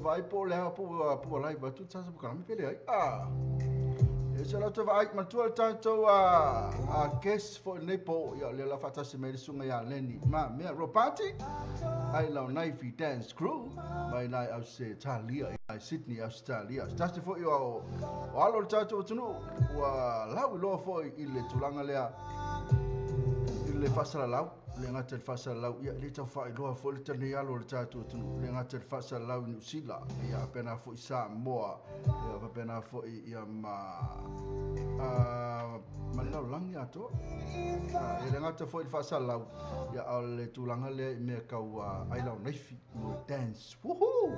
vai po le po lai va tu sa ka mi pele ai e se la te vai ma tu tanto a guest for nepo ya le la fata se me sunga ya leni ma me ropati ai la naifi dance crew mai nai au se Talia ai Sydney Australia stasi fo yo alo tanto tunu wa la lo fo ile tulanga lea le fasala lau le ngata le fasala lau ia le tau fai loa fo le tane alo le tatu tunu le ngata le fasala lau New Zealand ia pena fo i Samoa ia pena fo i lau langi ato le ngata fo i fasala lau ia au le tulanga le me kau ai lau naifi mo dance woohoo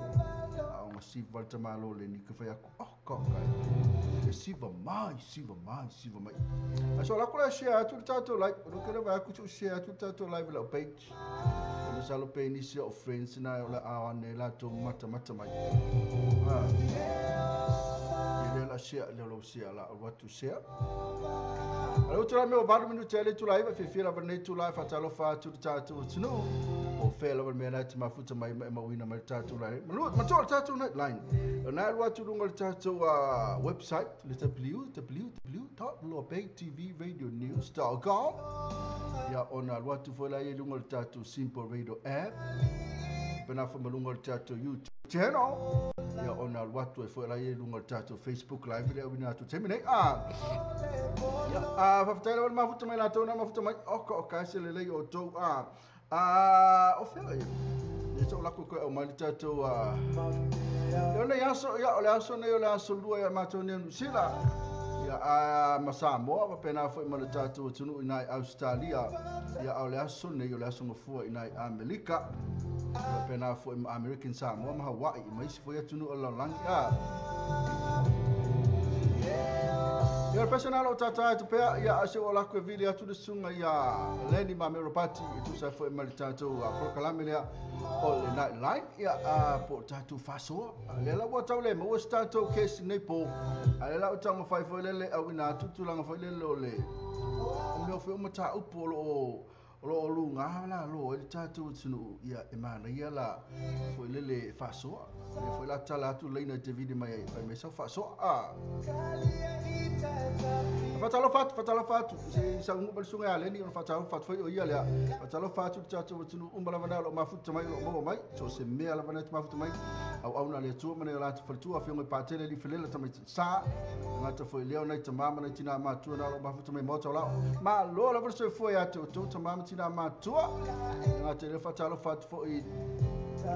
au ngasi valta malo le ni kawhai aku kai siva mai aso la kula share tu tato like no kena va ku share tu tato live la page no salo pe ni se of friends na la awane la to mata mai ile la share le lo share la what to share alo tu la me o valu minu tele tu live fe fira va tu live fatalo fa tu tato no o fe la me na te mafuta mai ma wina mai tato la ma to tato NIGHTLINE na lo tu lungo tato website le www.LOABAY.tvradionews.com ya ona lo tu foi la ye lungo tato simple radio app pena fa lungo tato YouTube channel ya ona lo tu foi la ye lungo tato Facebook live le wina tu temine ya fa tele ma futa mai la to na ma futa mai o ka se le o to o fe le to la ko o mai tato yo le aso ya le aso ne yo le aso lua ya mato ne sila ya ma Samoa pena foi ma le tato tunu ina Australia ya le aso ne yo le aso mo fu ina America pena foi American Samoa ma Hawaii mai foi tunu o langi ya personal o tata tu pe ya ase o la ko video tu de sunga ya leni ma meropati tu sa foi ma le tato a proclamia o le NIGHTLINE ya po tatu faso le la wa tau le mo stato case nei po ale la o tama fai foi le au ina tutu langa foi le lo le o me foi mo ta upo lo lunga la lo le tatu tsunu ya emana ya la foi le faso foi la tala tu le na video mai me sa faso fatalo fatu sa ngu bal sunga ale ni fatalo fatu foi o ia le fatalo fatu tatu tsunu umbala vana lo mafuta mai lo mo mai so se me ala vana mafuta mai au na le tu mane la tu afio mai patele li felela tamai sa ngata foi leo na tamama na tina ma tu na lo mafuta mai moto la ma lo la verso foi atu tu tamama tina ma tu ngata le fatalo fatu foi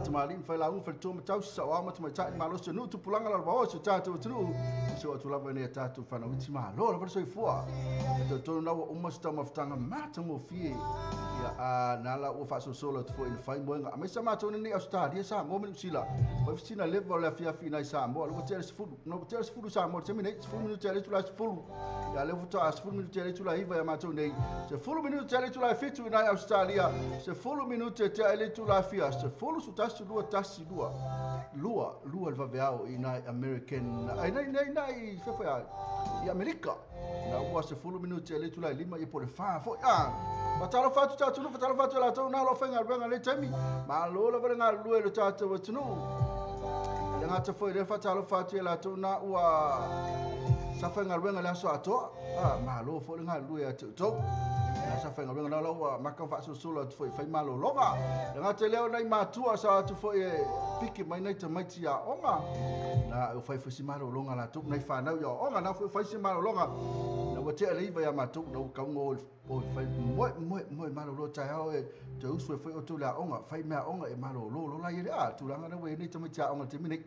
Tumalin fai la un fai tu matau sa wa matu mai tai malo se nu tu pulanga la ba so tatu tu so tu la vene tatu fa na utima lo la verso fua to na o masta maftanga mata mo fie ya na la o fa so solo tu foi fai moenga mai sa matu ni Australia sa mo min sila fa sina level la fia fina sa mo lo teres fu no teres fu sa mo semine fu minuto tele tu la fu ya le futa as fu minuto tele tu la iva ya matu nei se fu minuto tele tu la fitu na Australia se fu minuto tele tu la fia se fu tasi lua va veao ina American ai fefe i America na ua se fulu minuti le tula lima i pole fa fo fatalo fatu tatu no fatalo fatu la tau na lo fenga benga le temi ma lo la venga lue le tatu tunu le ngata foi le fatalo fatu la tau na ua sa fenga benga le so ato ma lo fo le nga lue atu to sa fenga benga na lo ma kan fa so solo foi fai malo lova le ngata leo nai matua sa tu foi piki mai nei te maiti a onga na o fai fusi malo longa la tu nei fa na yo onga na fai si malo longa na wa te ali va ya matu no ka ngo o fai mo malo lo tai ho e te usu fai o tu la onga fai me onga e malo lo la ile a tu la na we nei te maiti a onga te mini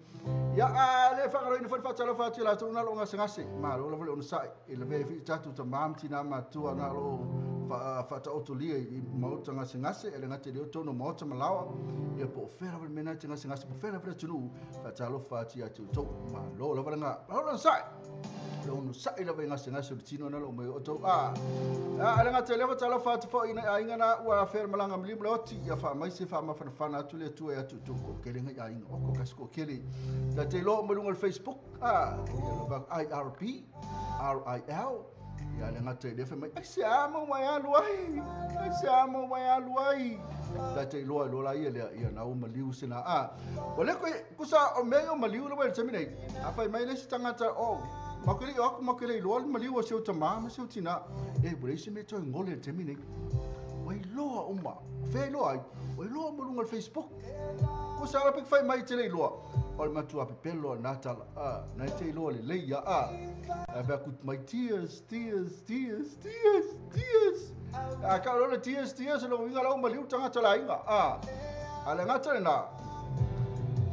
ya le fa ngaro ni fa fa tala fa tila tu na longa sengase malo lo le on sai ile ve fi tatu te mam tina matua na lo fa ta otolia i mauta ngase ele ngate le tono mauta malawa e po fera ver mena ngase po fera ver tunu fa ta lo fa ti atu to ma lo la nga lo sai lo no sai la venga ngase tino na lo me oto ele ngate le fa ta lo fa ti fo ina inga na wa fer malanga mlim lo ti ya fa mai se fa ma fa na tu le tu e atu to ko kele nga inga o ko kasko kele da te lo mo lungo Facebook lo ba IRP RIL ia le ngata i lefe mai ai Samoa mai alu ai ai Samoa mai alu ai ta te loa lola ia ia na o maliu sina o le koe kusa o me o maliu lo mai tami nei a fai mai le tangata o makere o aku makere loa maliu o seu tama ma seu tina e bure se me toi ngole tami nei wai loa uma fe loa ai wai loa mo lunga Facebook kusa ala pek fai mai te le loa o le matua pe pelo natal na te loa le leia a ba kut mai tears ka lo le tears lo winga lo maliu tanga tala inga ale ngata na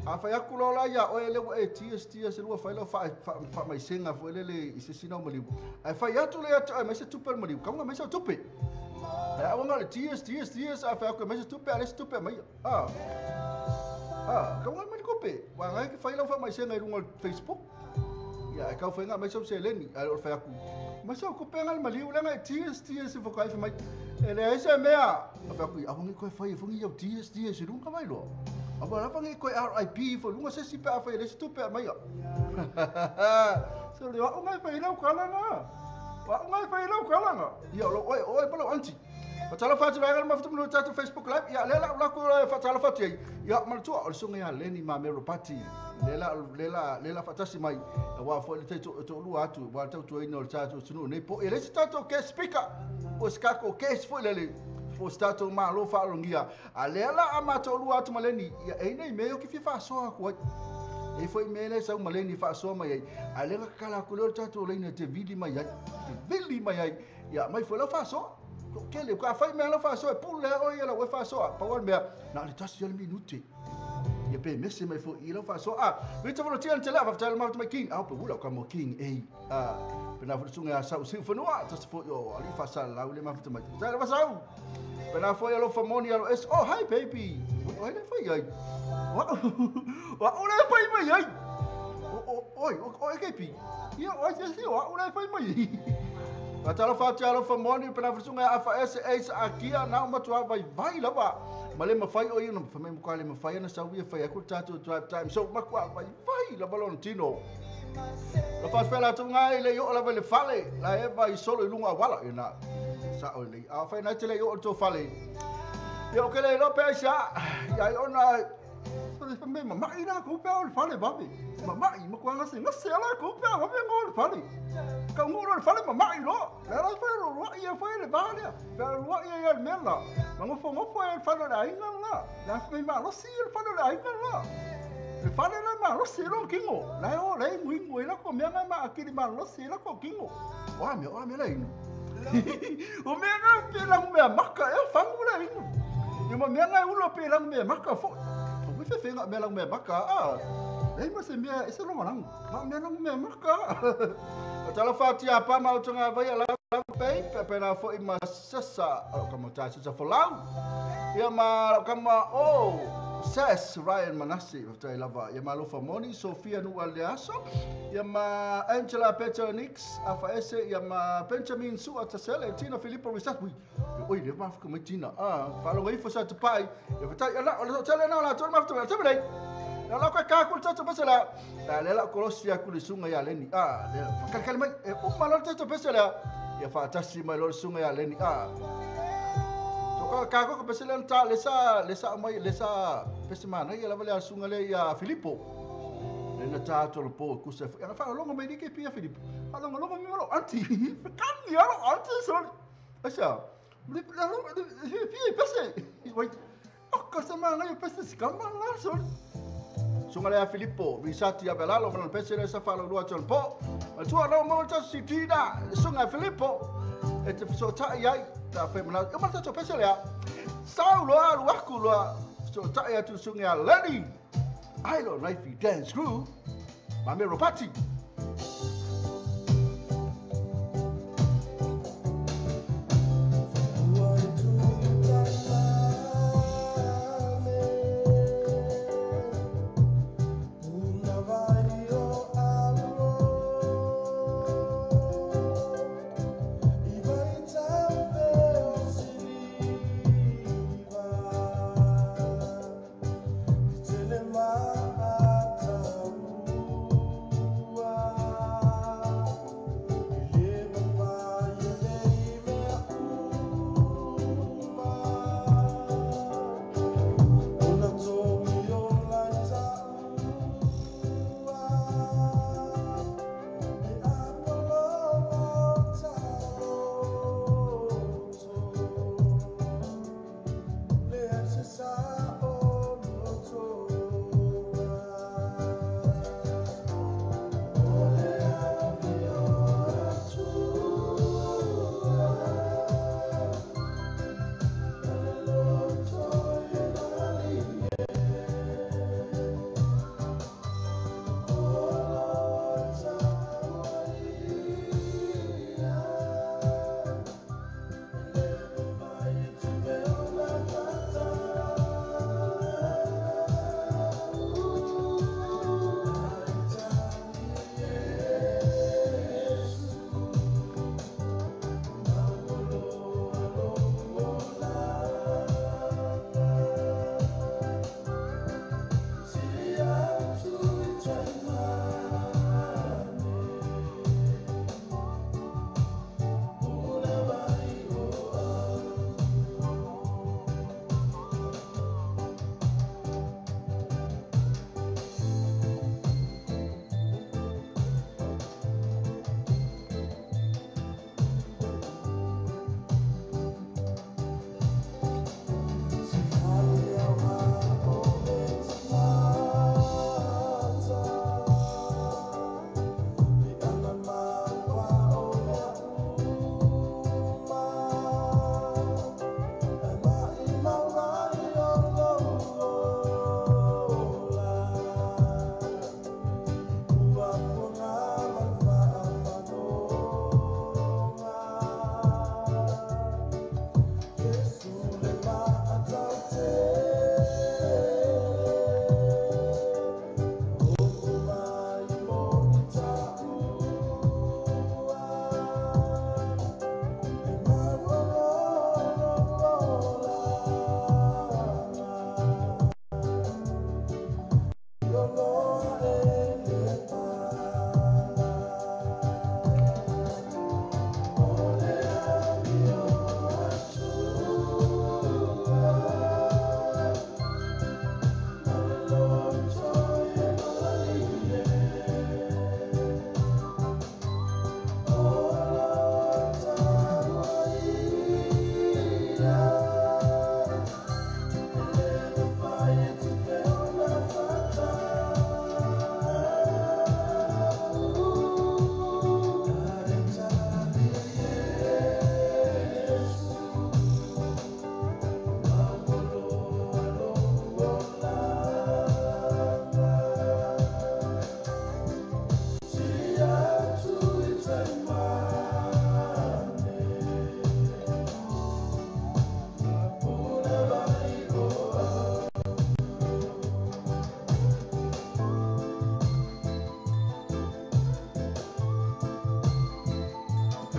a fai aku lo la ya o le tears lo fai lo fa mai senga fo le ise sina maliu ai fai atu le atu mai se tupe maliu ka mai se tupe a wanga le tears a fai aku mai se tupe ale se tupe mai ka mai kope wa ngai fai lo fa mai senga i runga Facebook ya ka fai nga mai so se leni o fai aku mas eu copenga al maliu lenga tears se fokai mai ele ese mea fa ku a ngi ko fai fungi eu tears nunca mai lo aba la fangi ko RIP fo lunga se si pa fa ele stupe mai so le wa ngai fai lau kalanga ya lo oi palo anti fatala fatu la ma fatu no tatu Facebook live ya lela ko fatala fatu ya mal tu o sunga ya leni ma mero pati lela fatasi mai wa fo le to lu atu wa to ino tatu sunu nei po ele stato ke speaker o skako ke fo le fo stato ma lo fa longia alela ama to lu atu maleni ya e nei meio que fa so ko e foi mele sa maleni fa so mai alela kala ko lo tatu le ne te vili mai ya mai fo lo fa so ke le ka fai me lo fa so e pule o ia lo fa so pa wal me na le tasi le minuti ia pe mese mai fo i lo fa so vi te volo tian tele fa tele ma mai king pe wula ka mo king pe na fo sunga sa usi fo no ta fo yo ali fa sa la le ma fo mai tele fa sa pe na fo ia lo fa moni lo es oh hi baby o le fa ia wa o le fa mai ai o ke pi ia o se si o le fa mai Patala fatalo fa moni pe na funga afa SA akia na matua vai lava male mafai o ino fa me kwale mafai na sawi fa ya kutatu drive time so makwa vai lava lontino la fa fela tunga ile yo lava le fale la eva I solo lunga wala ina sa o le a fa na tele yo to fale yo ke le lo pe sa ya ona fa me mama ina ko pe o fale babi mama I makwa ngase ala ko pe o pe ngol fale ka ngoro fale mama I lo la fa lo ia fa le vale lo ia el mela ngo fo el fale la inga la me ma lo si el fale la inga la le fale la ma lo si lo kingo la o le ngui la ko me ma akiri ma lo si la ko kingo wa me la ino o me nga pe la me maka e fa ngula ino yo me nga ulo pe la me maka fo o me fe nga me la me maka ei ma se me ese lo manang ma me la me maka tala fati apa ma utunga vai ala pe na fo I masasa kama tasa fo lau ia ma kama Ses Ryan Manassi tai lava ia ma lo fa moni Sofia nu aliaso ia ma Angela Petronix afa ese ia ma Benjamin Su atasele Tina Filippo Risat oi le ma fa Tina fa lo ngai fo sa pai ia fa ala o tele na la to ma fa to me la ka ku tata pasala la kolosia ku sunga ya leni le ka mai ma lo tata pasala ia fa tasi mai lo sunga ya leni ka ko peselen ta lesa mai lesa pesemana ia lava sunga le ya Filippo le na ta to lo po ku se fa longa mai ke pia Filippo longa mi lo anti kan ya lo anti so asa le longa pia pese wait ka semana ia pese skamba la so sunga le Filippo risati abelalo ma pese le sa fa lo to po ma tu lo mo ta sitina sunga Filippo e te so ta ia ta fe mana e mata to pese le Saulo alu aku lo so ta ia tu sunga leni I don't know if you dance crew ma me ropati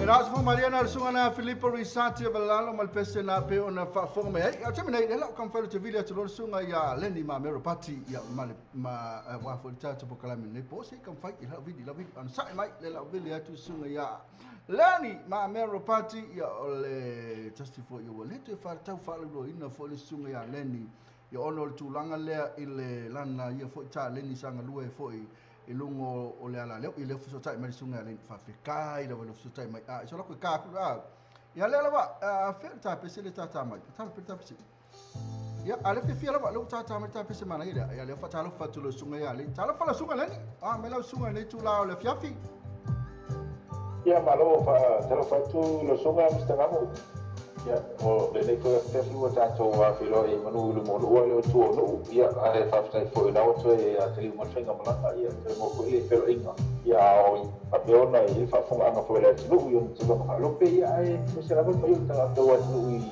Ina sa Mariana sunga na Filippo Risati valalo malpese na pe ona fa forme ai a temene le la kam fa te video to sunga ya leni ma mero party ya ma wa fo tata po kala min ne po se kam fa ila video an sai mai le la video tu sunga ya leni ma mero party ya ole justify yo le te fa tau fa lo ina fo le sunga ya leni ya ono tu langa le ile lana ya fo ta leni sanga lue fo e lungo o le ala leo i le fuso tai mai sunga le fa kai le fuso tai mai so la ko ka ku ya le la ba fe ta pese le ta mai ta pe ta pese ya ale te fia la ba lo ta mai ta pese mana ya le fa ta lo fa tu lo sunga ya le ta lo fa la sunga le ni me la sunga ne tu la le fiafi ya malo fa ta lo fa tu lo sunga mstangamo ya o le ko te flu ta to wa filo e manu lu mo lo le to no ya ale fa sta fo na o to ya te li mo fenga mo la ya te mo ko le pero inga ya o a pe ona e fa fo anga fo le tu yo te lo fa lo pe ya e mo se la mo yo ta to wa tu i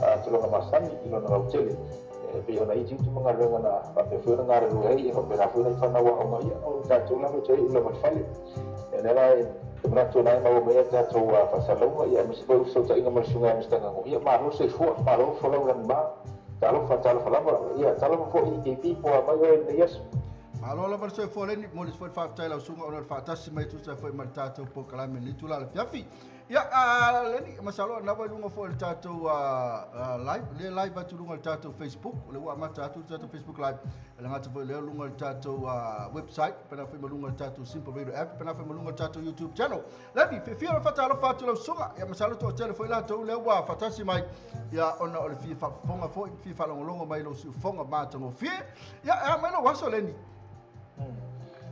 a to lo ma sani i lo na o tele pe ona i tu mo nga renga na pa pe fo nga re lo e e pe na fo na fa na wa o ya o ta to la mo te lo mo fale e na la Kemudian naik mau bayar jatuh pasal lawa ya mesti baru saja ingin bersungai mesti nganggu ya malu sesuatu malu follow dan ba kalau ya kalau fo IKP po apa ya yes malu la verso fo le mo le fo fa tela sunga ona fa tasima tu sa fo martato po kala men ni tula fiafi ya leni masalo na ba lunga fo tato live ba tu lunga tato Facebook le wa mata tu tato Facebook live le ngata fo le lunga tato website pena fo lunga tato simple radio app pena fo lunga tato YouTube channel leni fi fa tala fa tu sunga ya masalo to tele fo la to le wa fa tasima ya ona o fi fa fonga fo fi fa longo mai lo su fonga mata mo fi ya mai no waso leni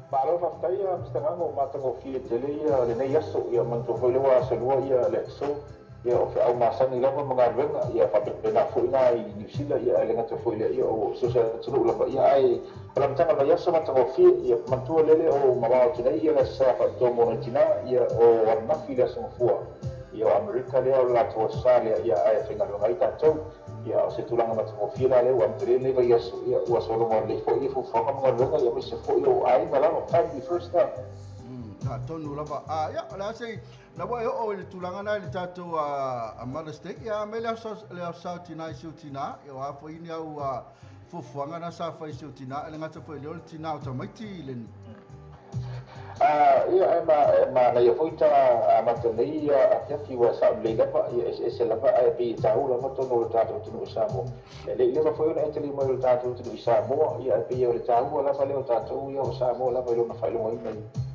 Malo fa stai a stangano ma tango fi tele ya le nei yaso ya man to foi lewa sa lua ya le so ya o fa ma sa ni lava mga venga ya fa pe na foi na i New Zealand ya le ngata foi le ya o so sa tsu la ya ai ram tanga ma yaso ma tango fi ya man to lele o ma wa tine ya sa fa to mo tina ya o wa na fi la so fua ya America le o la to sa ya ai fa ngalo ngai ta to ya se tulang ma tango fi la le wa tre le ya so ya wa so mo le foi fu fa ma venga ya mi se foi o ai ma la no time the first time tonu lava ya la sei la wa o le tulanga na le tato a Mother's Day ya me le sautina sutina ya wa fo ini au fo fuanga na sa fa sutina le ngata fo le tina o tamati le ya ma na ya foita ma to nei ya fi wa sa le la pa ya se la pa ai pi ta u la mo to no tato tu Samo le ma foi na enteli mo tato tu Samo ya pi ya le tato la fa le tato ya Samo la fa lo na fa lo mo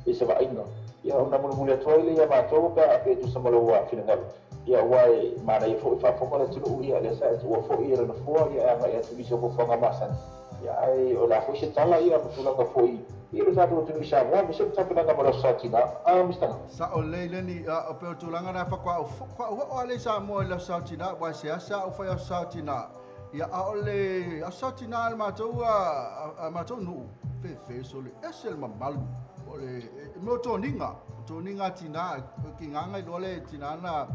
i se va ino ya ona mo mule toile ya ma to ka pe tu sama lo wa final ya wai ma na ya foi fa fo la tu ya le sa tu fo ya na fo ya ma ya tu biso ko fa masan ya ai o la fo se tala ya mo tu la ka foi Iro satu tu Samo mesti tak pernah kamu rasa Cina mesti sa o le ni o pe tu langa na fa kwa o le Samo la sa Cina wa se sa o fa sa Cina ya o le sa Cina ma to nu fe so le esel ma malu o le mo to ninga Cina ki nganga do le Cina na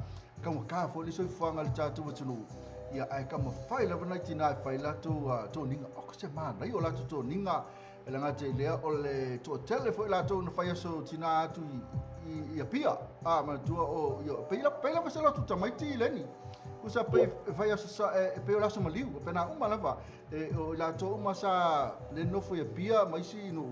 ka fo le so fuanga le tatu tu ya ai ka mo fai la na Cina fai la to ninga o se ma na yo la to ninga e langa te lea o le to telefo la to no fai so Cina tu i pia ma tu o yo peila pa se la tu tamaiti leni usa pe fai so pe la so maliu pe na uma lava o la to uma sa le no foi pia mai si no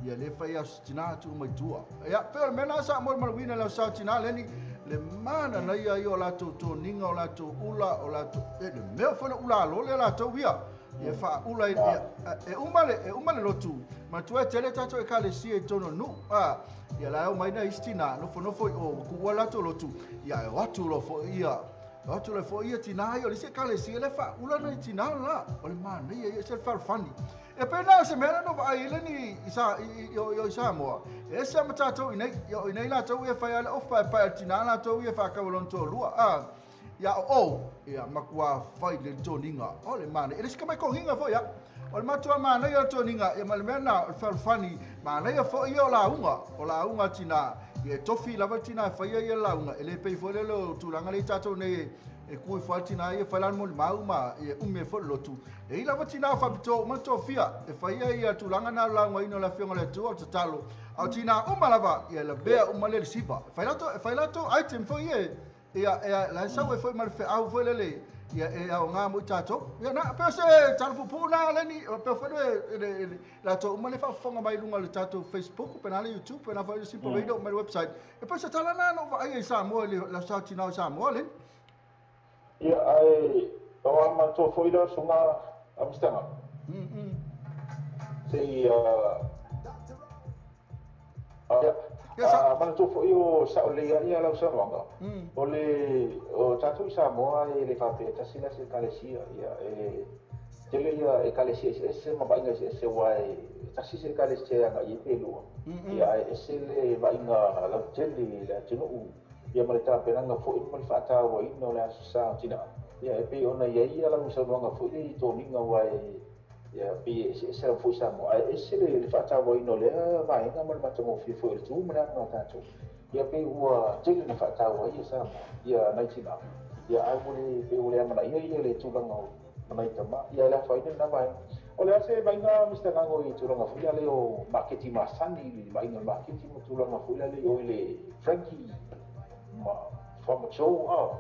ia le fai Cina tu mai tu ya pe mena sa mo wina la sa Cina leni le mana na ia yo la to ninga o la to ula o la to le me fo ula lo le la to via e fa ula e umale lotu ma tu e tele tato e kale si e tono nu ia la o mai na istina no fo o ku wala to lotu ia e watu lo fo ia watu le fo ia tina yo le se kale si le fa ula na tina la o le man ia se fa fani e pe na se mena no ai le ni yo Samoa e se mata to ina la to e fa ya o fa tina la to e fa ka volon to lua ya ya makua fai le toninga ole mana ele ska mai ko hinga fo ya ole matua mana ya toninga ya malmena farfani mana ya fo yo la unga tina ye tofi la vatina fa ya la unga ele pe fo le lo tulanga le tato ne e kui fatina ia falan mo mau ma e ume fo lotu e ila fatina fa bito ma to fia e fa ia tulanga na la ngoi no la fionga le tu o talo au tina uma lava ia la bea uma le sipa fa lato item fo ia la sa we fo ma fe au fo le ia e au nga mo tato ia na pe se talo pu na le ni pe fo la to uma le fa fonga mai lunga le tato Facebook pe na le YouTube pe na fa le sipa video ma website e pe se tala na no va ai sa mo le la sa tina sa mo le ia ai o ma to foi da sunga Amsterdam. Sei mana to foi o sa le ia la sa wanga. O tatu Samoa e le fa pe tasila se kalesia ia e tele ia e kalesia se ma ba inga se wai tasi se kalesia nga i pelu. Ia e se le ba inga la tele la tinu ia mereka penanga fo in mal fata wa ino la sa tina ia pe ona ia la usa nga fo i to ninga wa ia pe se fo sa mo ai se le fata wa ino le va inga mal ma tomo fi fo tu mena nga tato ia pe wa tele na fata wa ia sa ia na tina ia ai mole pe ole mana ia le tu nga mana tama ia la fa ina na vai ole se bainga Mr. Gago i tu nga fo ia le o marketing masani bainga marketing tu nga fo ia le o le Frankie from show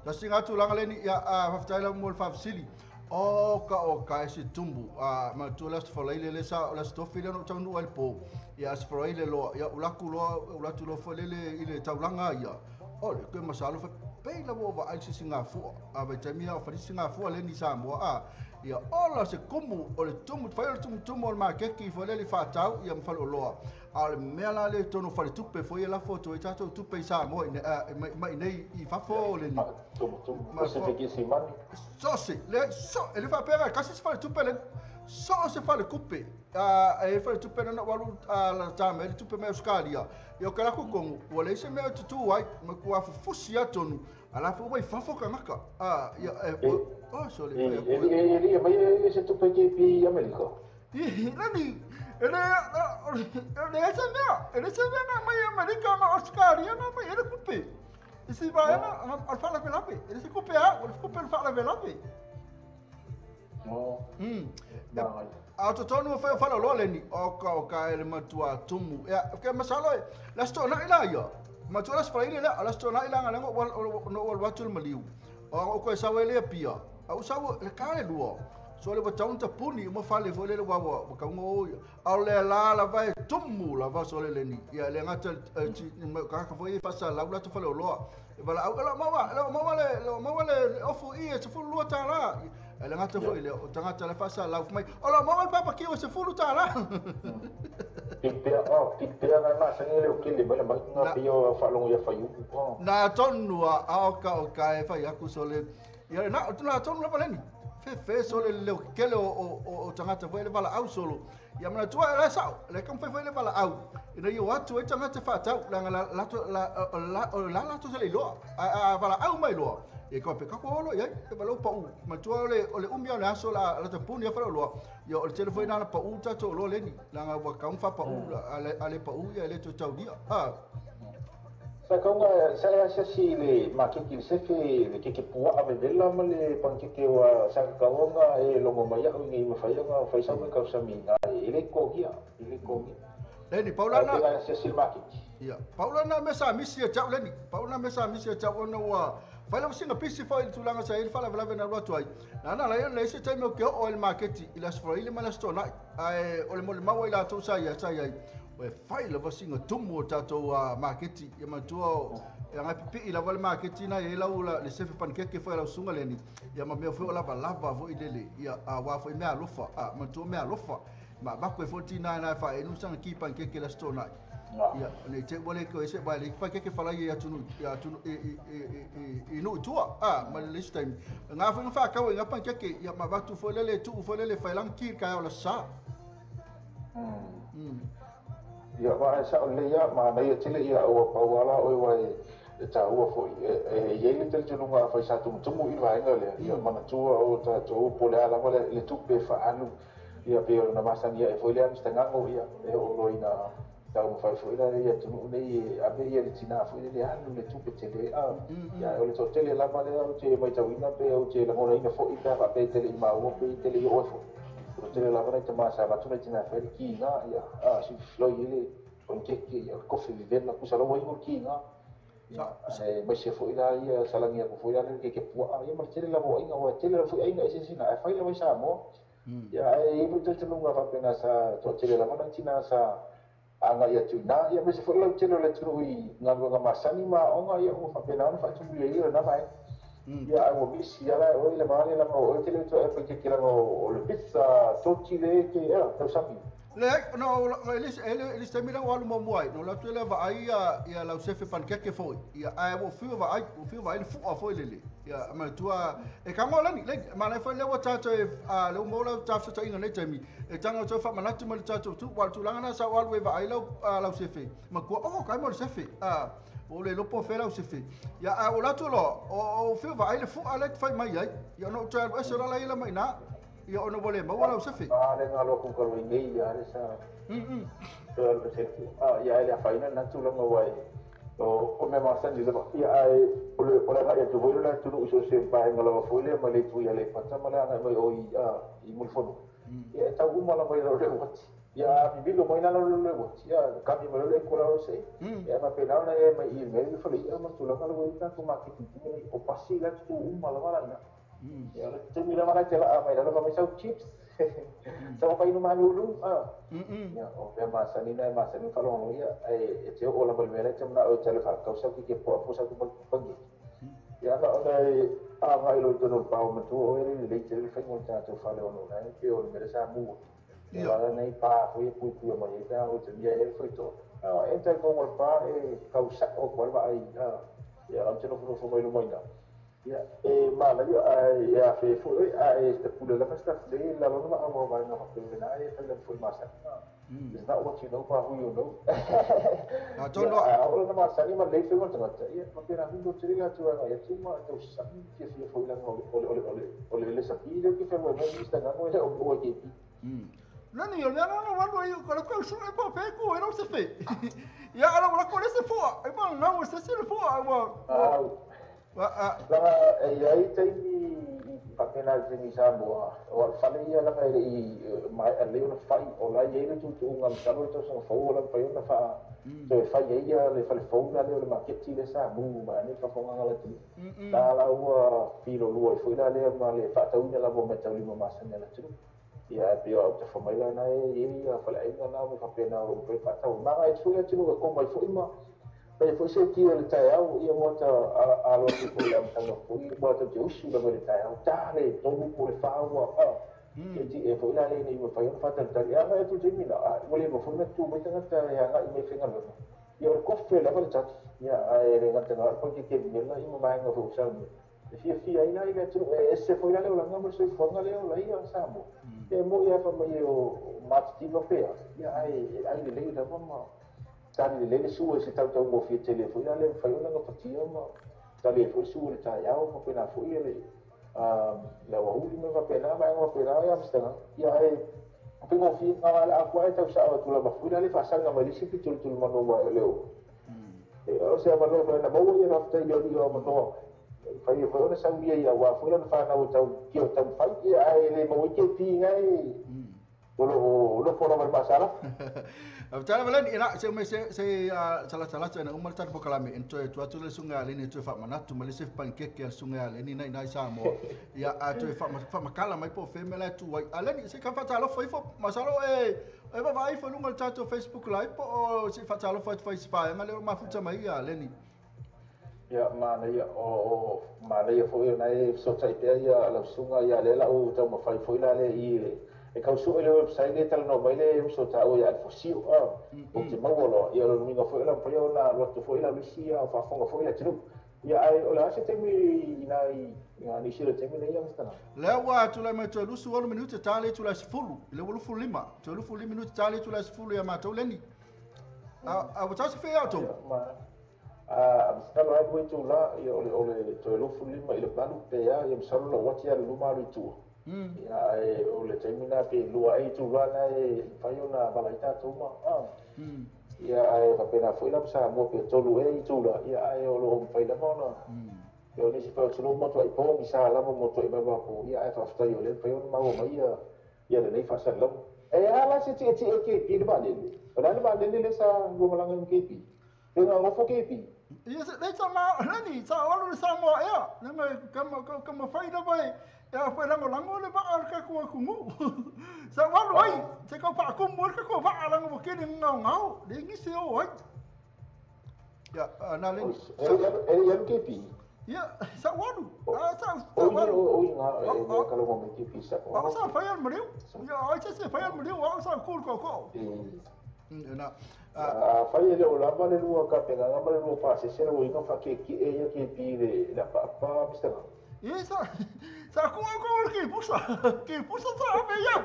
la singa tu langa leni ya haftaila mol fafsili o ka ese tumbu ma tu las folaile le sa las tofile no tanu al po ya as folaile lo ya ulaku lo folele ile taulanga ya o le ke masalo fa peila wo va ai singa fu ave tamia fa singa fu leni Samoa ia ola se kumu o le tumu fa le tumu o ma keki folele fa tau ia mfalo loa al mela le tono fa le tupe foi la foto e tato tupe Samoa mai nei I fa fo le ma se che si mani so ele fa pera kasi se fa le tupe le so se fa le kupe e fa le tupe na walu la tama le tupe me Australia io kala ko kongu o le se me tutu ai ma ku afu fusi atonu ala fo mai fa fo kanaka ia so le e mai se tupe ke pi America nani ele se vea mai America ma Australia ma mai ele kupe isi va na al fa la velape ele se kupe o kupe al fa la velape to tonu fa lo leni o ka ele matua tumu ya ke masalo la sto na ila yo matua las faile la sto na ila ngala no watul maliu o ko sa wele pia au sa le kale luo so le bataunta puni mo fale vole le wawa ka ngo au le la vai tumu la va so le leni ya le ngata ka foi pasa la to fale lo vala au la mawa le ofu I se fu lo tala ele ngata foi le o tangata le pasa la mai o la mawa papa ki o se fu lo tala pipea na sangele o kile bala ba pio fa lo ya fa yu na tonu a ka e fa ya ku so le ya na tonu la valeni fe solo le kele o tangata foi le vala au solo ya mana tua la sa le kam foi le vala au ina yo atu e tangata fa tau la to se le lo vala au mai lo e ko pe ka ko lo ya e vala pa u ma tua le o le umbia le aso la te puni fa lo yo o telefone na pa u ta to lo le ni la nga wa kam fa pa u ale pa u ya le to tau dia sa konga sa si le makiki se fe le ke pua ave dela male pankeke wa sa konga e longo maya ngi ma fa nga fa sa ka sa minga ile ko gia leni paulana sa si makiki ia paulana mesa misi e tau leni paulana mesa misi e tau ona wa fa la singa pisi fa il tulanga sa il fa la vela na roto ai na la le se time ke o il market ila sfora ile mala stona ai o le mo ma ila to sa ya we fai la vasinga tumu tato marketi ya matua ya ngapi ila wal marketi na ya la le sefe pankeke foi la sunga leni ya ma me foi la lava vo idele ya wa foi me alofa matua me alofa ma ba ko 49 na fa enu sang ki pankeke la stona ya le te bole ko ese ba le pankeke fala ya tunu inu tua ma le time nga fa ka we nga pankeke ya ma ba tu foi le tu foi le fa lang ki ka la sa ya va sa le ya ma na ya tele ya o pa wala o wa e ta o fo e ye le tel tunu nga fa sa tu mu I va ngale ya ma na tu o ta tu po le ala wala le tu pe fa anu ya pe na ma sa ya e fo le am sta nga o ya e o lo ina tau fai foi la ia tu nei a me ia tina foi le anu le tu petele ya o le totele la male o te mai tau ina pe o te la mona ina foi ta pa pe tele ma o pe tele o fo o tele la mona te ma sa ma tu le tina fe ki na ya si flo ile on ke ki ko fi vivendo ku sa lo mo ki na ma se foi la ia salangia ko foi la ke pu a ia ma tele la mo ina o tele la foi ina ese sina fai la mai sa mo ya e mo te tunu nga fa pena sa totele la mona tina sa anga ia tuna ia mese foi la tele la trui nga nga masani ma onga ia o fa pena fa tu ia na mai ia o bisi ala o le mare la o tele to e pe ke la o le pizza toti le ke ia tau sapi le no ele se mira o alu mo mai no la tele va ai ia la sefe pancake foi ia ai o fiu va ai le fu foi le ia ma tua e ka ngola ni le ma le foi le wa tato e le mo la tato ta inga le temi e tanga to fa manatu ma tato tu wa tu langa na sa wa le va ai la sefe ma ko o ka mo sefe o le lopo fera o sefe ia o la tu lo o fiu va ai le fu ale fai mai ai ia no tra e sera la ila mai na ia ono vole ma wala sefe le ngalo ku ka lo ngai ia le sa le sefe ia le faina na tu langa wai o me ma san le ia ai o le ia tu voila tu no so se pa ngalo foi le ma le tu ia le pata ma la mai o i mul fono ia ta uma la mai lo le wat ia mi bilo mai na lo le wat ia ka mi lo le ko la se ia ma pena na e mai i me foi ia ma tu la ka lo ta ku ma ki o pasi la tu uma la mala na ya tu mira mana cela mai dalam kami sau chips sama pai no malulu ya o pe masa ni kalau ya e o la balmera tem na o tele fa kau sau ki po sa tu pagi ya na ona mai lo tu no pau ma tu o le tele fa mo ta tu fa le ono na ke o le sa mu ya la nei pa fu pu mai ta o te ya e foi to e te ko mo pa e kau sa o ko va ai ya la te no fu mai lo mai na ya ma la ya fe fu te pule la festa de la no ma mo ba na fa na e fa la fu ma sa it's not what you know but who you know na tono ahora na ma sa ni ma le fe mo ta ya ma pena hu do tiri la tu ya tu ma to sa ke fi fu la o le sa pi de ke fe mo ni sta na mo o ke pi Nani yo no wando yo con la su e pa pe ko e no se fe ya ala wala ko le se fo e pa na mo se se le fo e ai te pakena ni Samoa o fale ia la mai mai le una fai o la ia tu ngam salo to so fo la pa una fa to fai ia le fale fo la le ma ke ti le sa mu ma ni fa fo ngala ti ta la u filo lu e fo la le ma le fa ta una la bo meta li ma sa la tu ia pe o te fo mai la na ia fa la ina na mo fa pena o pe fa ta ma ai tu le tu ko mai fo ima Pai foi se que ele tá ia mota a lo que foi lá no foi bota de usu da ele tá le todo por faua que foi lá ele não foi fazer tá ia vai tu tem lá ele não foi tu vai ter tá ia ga me fenga lo ia o cofe lá vai tá ia ele não tem nada porque que vinha lá e não vai não usar fi aí lá ele tu esse foi lá lá não sei foi lá lá ia sabe e mo ia fa meio mativo pe ia aí ele da vamos tali le su se tau mo fi telefone ale fai una no fatia ma tali fu su le tai au ko pena fu ile la wa uli me va pena ma ngo pena ya mstana ya pe mo fi ala akwa tau sa tu la fu ile fa sanga ma lisi pi tul ma no ma leo o se ma no na mo ya na fai yo dio ma no fai fu ona sa wi ya wa fu na fa na tau ki o tau fai ya le mo ke pi ngai lo fora mal pasala Tara valen ina se salah na umal tar pokalame ento tu atu le sunga le ni tu fa manatu male se pancake ya sunga le ni nai Samoa ya atu fa makala mai po femela tu wai ale ni se ka fa talo foi fo masalo e vai fo lungal tato Facebook live po o se fa talo fa fa ngale ma futa mai ya le ni ya mana ya o mana ya fo na so tai pe ya la sunga ya le la o ta ma fa foi la le i e kau su ele website le tal no mai le so ta o ya fosio o te mawolo ia lo minga foi la pio na lo to foi la lucia fa fonga foi la tru ia ai o la se te mi ina ni sire te mi le ia mstana le wa tu la mai tu lu su 1 minuto tale tu la sfulu le lu fu lima tu lu fu minuto tale tu la sfulu ya ma to leni a wata se fe auto mstana ai voi tu la ia ole tu lu fu lima ile planu pe ya msalo lo wati ya lu ma lu tu ya o le termina pe lua ai tu rana e fai ona balaita tu ma ia ai fa pena foi la sa mo pe tolu e tula ia ai o lo fai la mona yo ni si pa tulu mo to ai po mi sa la mo to ai ba ko ia ai fa sta yo le pe on ma o mai ia le nei fa sa lo e ala se ti ke pi ba le ba le sa go malang ke pi e nga mo fo ke pi ia se nei sa ma nani sa walu Samoa ia nanga kama fai da vai ya foi lango le ba ka ku mu sa walu ai se ka pa ku mu ka ko va lango mo ke ni ngau de ngi se o ai ya na le e ke pi ya sa walu sa walu nga kalau mo ke pi sa sa fai al mriu ya ai se fai al mriu sa ku ko na fai le o la ba le lu ka pe nga ba le lu pa se lo inga fa ke e ke pi le la pa mister sa ku ke pusa sa be ya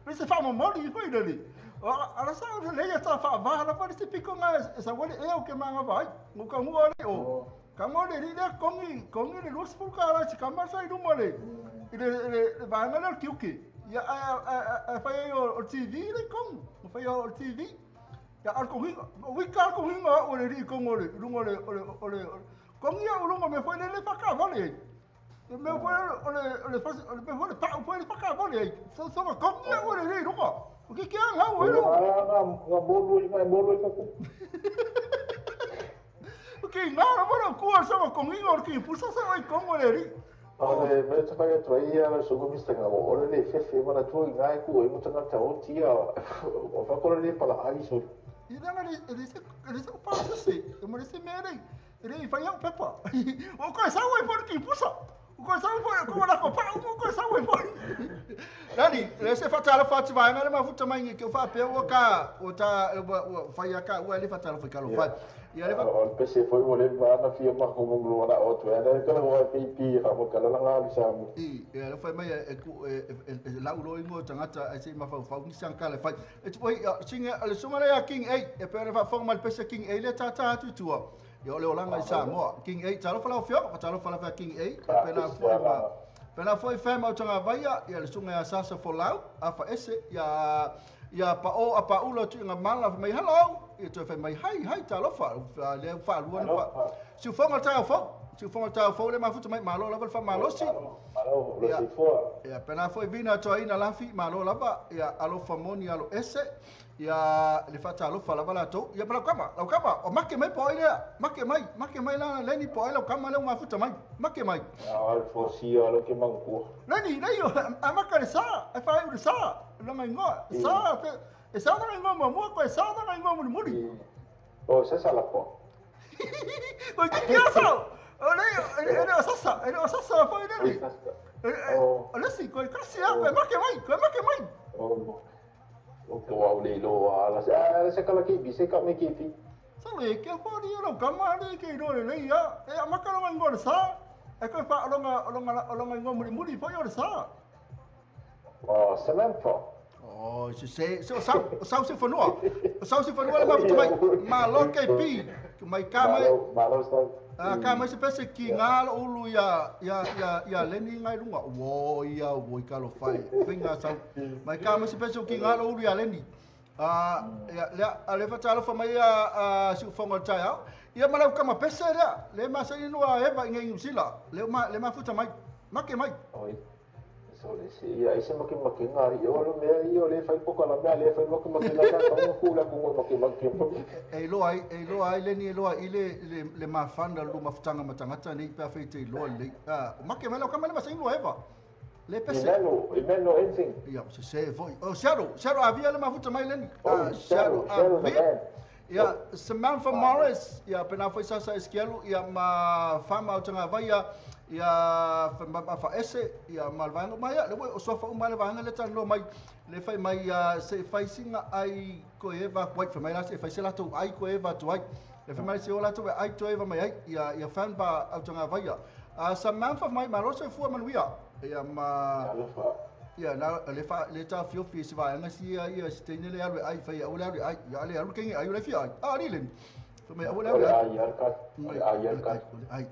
me se fa mo moli foi dali ala sa le ya sa fa va la pa se pico nga sa wale e o ke manga vai mo ka mu ale o ka mo le ri da kongi le lus fu ka la ka ma sai du mole ile va nga le kiuki ya fa o TV le kong fa o TV ya al ko hinga o le ri kong o le kongi o lungo me foi le fa ka vale me foi le pa ka vale so ma kongi o le ri lungo o que é nga o lo nga bolu ka ku o que nga no ku so kongi o que pusa sa ai kongo le ri ole me te fai to ia la so gomi sta ngao ole le fefe mana tu nga ku e mo tanga ta o tia o fa ko le pala ai so e danga ele se passa se eu me se mere ele fai o pepa o ko sa o por que pusa o ko sa o ko la ko pa o ko sa o por Nani, le se fatala fati vai ngale mafuta mai ke fa pe o ka o ta fai ka o ele fatala foi kalo fa ia le o pese foi o le va na fia ma ko mo na o to ele ka o pi ra mo kala nga bisa mo ia le fai mai la ulo ingo tangata ai se ma fa ni sang kala fa e foi singa le sumara ya king 8 e pe fa formal pese king 8 le tata tu tu yo le olanga i Samoa king 8 talo fa fio talo fa king 8 pe na foi ma Pena foi fema o tanga vaia ia le sunga ya sasa folau afa ese ya pa o apa ulo tu nga mala fa mai hello ia tu fa mai hai talofa le fa luan fa si fonga ta fo le mafuta mai malo la fa malo si malo lo si fo ia pena foi vina to ina lafi malo lava ia alo famoni alo ese ia le fa talofa la bala to ia bala kama o make mai po ile make mai la leni po ile kama le mafuta mai make mai al fo si alo ke manku leni yo amaka le sa e fa u sa lo mai ngo sa e sa na ngo mo ko sa na ngo mo muri o se sa la po o que é ça ele o sasa foi ele olha assim coi kasi apa make mai o que o le lo ala se kala ke bi se ka me ke fi sale ke podi lo kama le ke do le ya e amaka lo ngo sa e ko fa longa ngo muri foi o sa o semento se sau se fanua le mafuta mai malo ke pi mai kama malo sta kama se pese ki ngalo ulu ya leni ngai lunga wo i kalo fai finga sau mai kama se pese ki ngalo ulu ya leni ya le fatalo fa mai si fonga tai ia malau kama pese le masa inu eva ngai usila le mafuta mai make mai Sole si ia ise maki ngari yo le fai poco la mea le fai maki la ka ko la ko maki e lo ai le mafanda lu mafutanga matangata ni pa feite lo le maki mala ka mala masingo eva le pese imeno anything ia se foi o shadow avia le mafuta mai leni shadow ia Samantha Morris ia pena foi sasa esquelo ia ma fama o tanga vaia ia fa ese ia malvanga mai le o sofa o malvanga le tano mai le fai mai se fai singa ai ko eva kwai fa mai la se fai se la to ai ko eva to ai le fai mai se ola to ai to eva mai ai ia fan ba o tanga vaia Samantha mai maroso fu manuia ia ma ia na le ta fio fi se vai nga si ia stene le ai fai o le ai ia le alu kengi ai le fi ai ni le me o le ai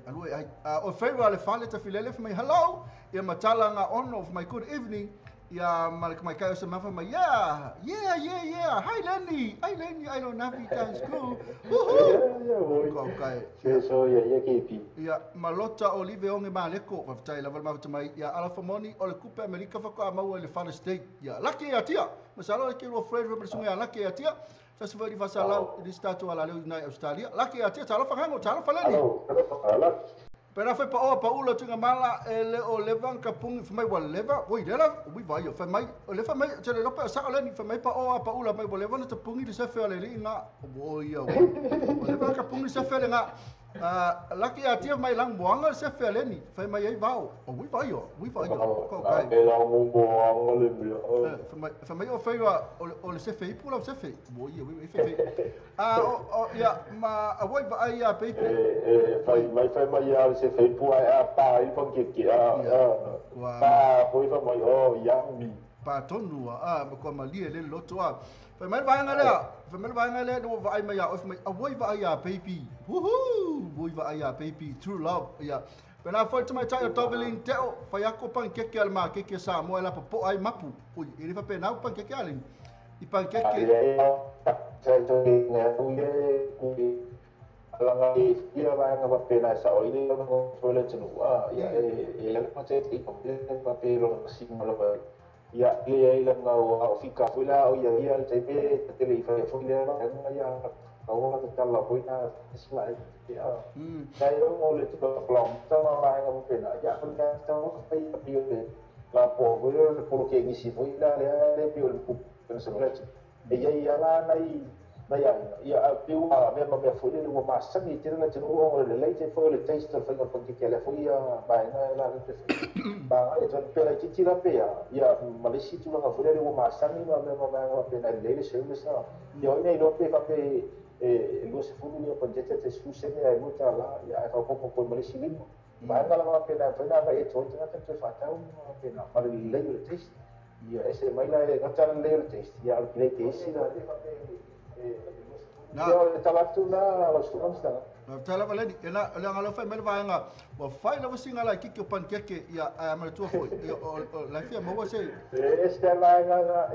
o favor le fale ta filele for my hello ia matala nga on of my good evening ia mai kai se mafa mai yeah hi Lenny I don't have time school ko kai so ia kepi ia malota Olive onge maleko fa tai lava mafa mai ia Alpha Moni o le kupe America fa ko mau le Far State ia laki ia tia masalo ke ro Fred represent ia laki ia tia sa se vai fasala di stato ala le United Australia laki ia tia talo fa hango talo fa Lenny Pera foi pa ula tinga mala ele o levan kapung foi mai wa leva oi dela ui vai foi mai o leva mai tele lopa sa ole ni foi mai pa ula mai wa levan te pungi de se fe ale nga oi o levan kapung se fe nga laki atia mai lang buanga se fe ale ni foi mai ai vao ui vai ko kai e la mo mo le foi mai o foi o le se fe pula se fe oi fe ya ma oi vai a pe fai mai ya se fai pua a pa il pon ke pa poi fa mai o yami pa tonu ko ma li le loto fai mai vai ngale no vai mai o mai oi vai a baby oi vai a baby true love ya pena foi mai tai o toveling teo fai ako pan ke al ma ke Samoa la po ai mapu oi ele fa pena pan ke alin I pan ke sai to ne Langa ia vai nga pena sa o ile no sole tenu ia ia ka te I ko pa pero simolo ba ia ia nga o fika fula o ia te pe te le fa fula nga ia ka o nga ta la poina sma ia dai o le tu plom ta ma nga pena ia ko nga ta o pa pio de la po le po ke ni si fula le pio le pu pensa le ia la nai ia piu a me foi le mo massa ni tira le o le leite foi le taste foi no con que le foi ba na la te ba e ton pela ti tira pe ia malesi tu nga foi le mo massa ni no me ma pe na le se me sa io nei lo pe fa pe lo se fu ni con te su se ne ai muta la ia fa poco malesi ni ba na la pe na foi na e ton te fa ta un pe na ma le taste ia ese mai la ngata le taste ia le taste na Yo talatu na lo stumam sta. Tala valeni ela ngalo fai mel vaanga. Wa fai la singa la kiki pan keke ya ama tu foi. La fia mo se. Esta vaanga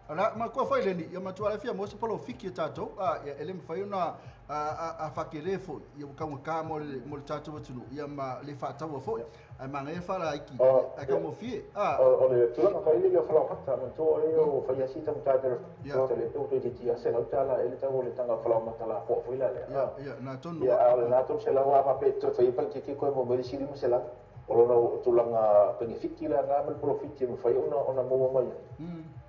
Ala ma ko fai leni ya ma tu la fia mo se polo fiki tato ele me fai una a fakele foi. Ya ka mo tato tunu ya ma le fa tawo foi. Ai manga e fala iki aka mo fie o le tu la fai le fala hatta ma tu o fai asi tam tater to le to ti se la tala ele ta le tanga fala ma tala po foi la ya na tonu ya na to se la wa pa pe to fai pa ki ko mo be siri mo se la o no tu la nga benefiti la nga mal profiti mo fai ona mo mai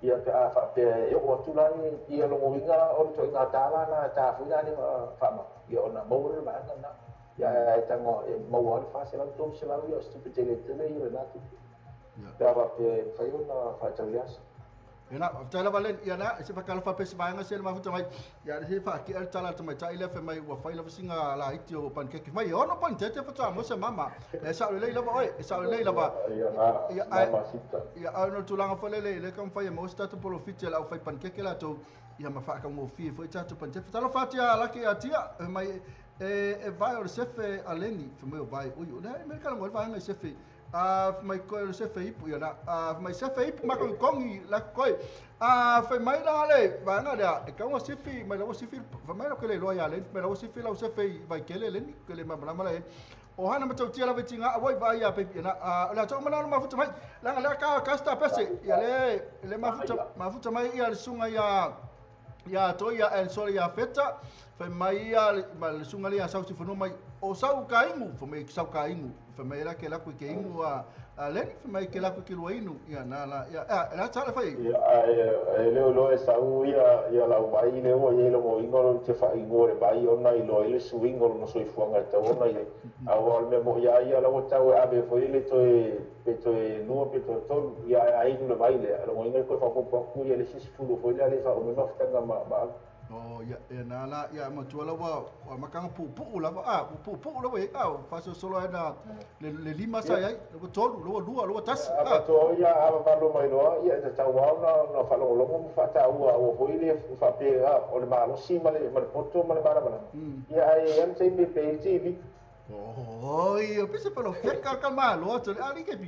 ya ka fa pe o tu la ni ia lo mo vinga o to nga tala na ta fu la ni fa ma ya ona mo le ba na ya tango mau al fa se la tom se la io stupide le io la tu ya va pe fai una fa talias ena tala valen na se fa kala fa pe ba nga se ma fu tamai ya se fa ki al tala tamai tai le fe mai wa fai la singa la iti o pan ke mai ono pan te fa mo se mama sa le la oi sa le la ba ya ono tulanga fa le kam fa mo sta to polo fitel au fai pan ke la to ya ma fa ka mo fi foi ta to pan te tala fa tia la ke atia mai vai o sefe aleni foi meu vai ui né me kala mo vai ngai sefe mai ko sefe ipu ya na mai sefe ipu ma ko kongi la koi foi mai la le va na da e ka mo sefe mai la sefe fa mai ko le lo ya le mai la sefe la sefe vai kele le ni kele ma la e o hana ma tautia la vetinga voi vai ya pe na la to mana ma futa mai la ka sta pese ya le ma futa mai ya sunga ya to ya el sol ya feta fai mai ya mal sunga le sa si fono mai o sau kaingu fai mai sau kaingu fai mai la ke la ku kaingu len fai mai ke la ku kiloinu ya na la ya la tsala fai ya le sau ya la vai le o ye lo mo ingol te fa ingore vai ona i lo ile su ingol no soi fuanga ta ona ile a o me mo ya la o ta o ave foi le to e no pe to ya ai no vai le lo mo ingol ko fa ko ku ye le si fu foi le fa o me no ftanga ma oh ya na la ya ma tu la wa makanga pu la pu la wa fa solo ada le lima sa ya lo tolu lo tas to ya ava lo mai no ya ta wa no fa lo mo fa ta o foi le fa pe o le ma lo si ma le poto ma le bara ya ai em sei me pe ti vi oh io penso per lo che calma lo to ali che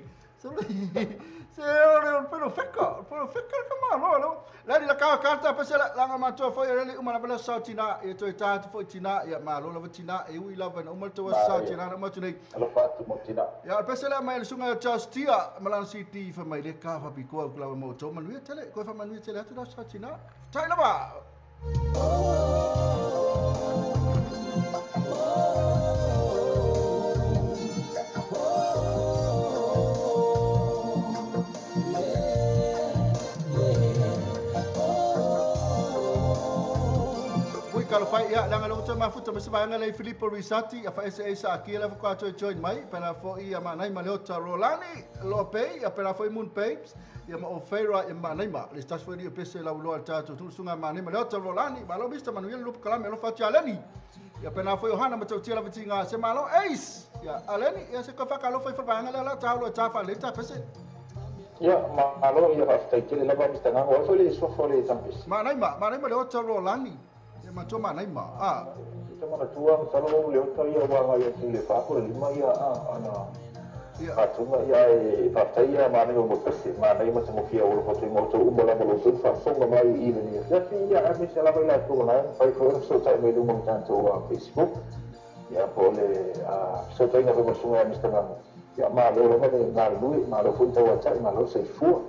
pero fica kama lo lari la ka karta pasela langa matua foi reli uma bela sautina e to ita foi tina ya malo la tina e ui lava uma to sautina na matu nei alo fatu mo tina ya pasela mai sunga justia malan city fa mai le ka fa piko kula mo to manu tele ko fa manu tele to sautina tai la ba kalau fai ya langa lo tama futa masibanga le Filippo Risati ya fa SA ki la fa to join mai pela fo ia manai maleota Rolani LOABAY ya pela fo Moon Babes ya ma ofera ya manai ma le stas fo di pese la lo alta to sunga manai maleota Rolani ma lo bista manuel lo kala me lo fa aleni ya pela fo Johanna ma tau tila vitinga se malo ace ya aleni ya se ko fa kalo fo banga la ta lo ta fa le ta pese ya malo ya fa tele la ba bista nga o fo le so fo le tampis manai maleota Rolani ma toma nai ma kita mana tuang salo le otai ya wa ya le fa ko le ma ya ana ya tuma ya fa tai ya ma ne mo pesi ma ne mo mo fia o ko mo to umba mo so fa so ma mai i ne ya fi ya a mi se la bela to na fa ko so tai me lu mo tanto wa Facebook ya po le so tai na mo so ya mi sta ya ma lo ne na lu ma lo fu to wa tai ma lo se fu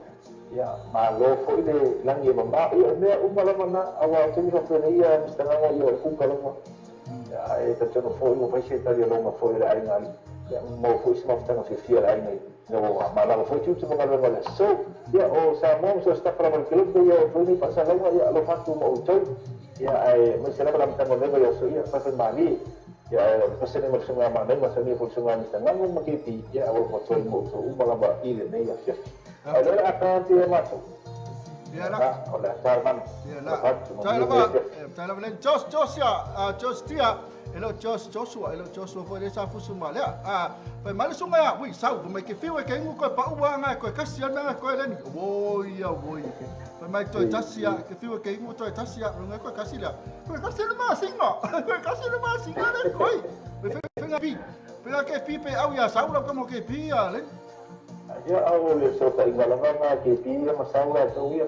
ya malo fo ile langi mama ya me umala mana awa tumi ko pene ya mstanga ya ku kala mo ya e ta tano fo mo faise ta ya longa fo ile ai ngali ya mo fo isma ftanga fi fia ai nei no mala fo tu mo ngala ngala so ya o sa mo so sta para el club ya fo ni pasa longa ya lo fatu mo utoy ya ai mo se la para mtanga ngo ya so ya fa mali ya pasa ni mo sunga ma nei ma sa ni fo sunga ni stanga mo makiti ya o mo toy mo so umala ba ile nei ya fia Allora akanti ya mato. Ya la. Ola tarman. Ya la. Tala len Jos ya, Jos dia. Elo Joshua fo le sa fusu male. Pa male sunga ya, wi sau mai ke fiwe ke ngu ko pa uwa nga ko kasian nga ko le ni. Woi. Pa mai to tasia ke fiwe ke ngu to tasia nga ko kasila. Ko kasila ma singa. Ko kasila ma singa le koi. Pe pi. Pe ke pi pe au ya sau la como ke pi ya le. Ya awal so ta ingalanga ke dia masalah tu ya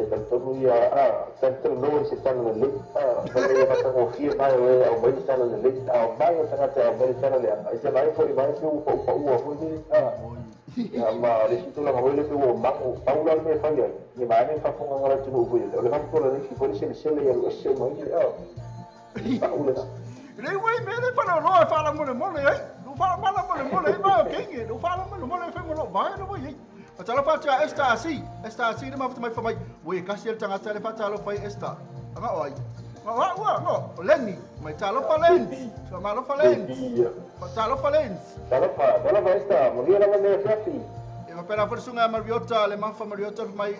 tentu ya center no si tan le kalau ya masa ofia mai we au mai tan le au mai sangat au mai tan le ai se mai foi mai su po ni ya ma le situ la ngole pe o ma o paula me fa ya ni mai ne fa ko ngala tu o le ma ko le si por se le ya lo se mai ya paula le wei me le fa no fa la mo ai fa mala mo le ma ke no fa mo le fa mo vai no voi Patalo fa tia esta asi de ma mai fa mai we kasiel tanga tele patalo fa esta anga oi no leni mai talo fa len so malo fa len patalo fa len talo fa esta mo la ne fati e ma pera forsunga Mariota le ma fa Mariota mai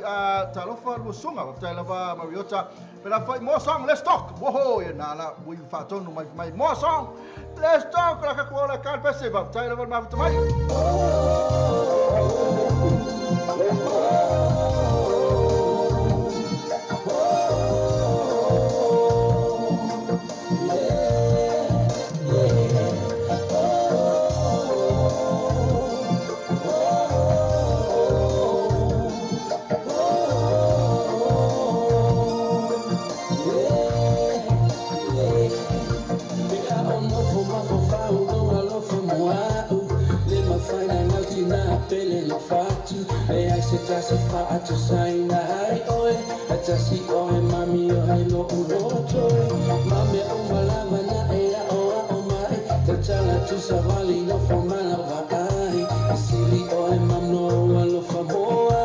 talo fa lu sunga talo fa Mariota pera fa mo song let's talk wo ya nala we fa tonu mai mo song let's talk la ka ko la ka pese va talo fa ma mai Just to sign I oi just oi mami oi no uroto mami o malama na era o mai tachala tu savali no formala vai sili oi mam no lo famoa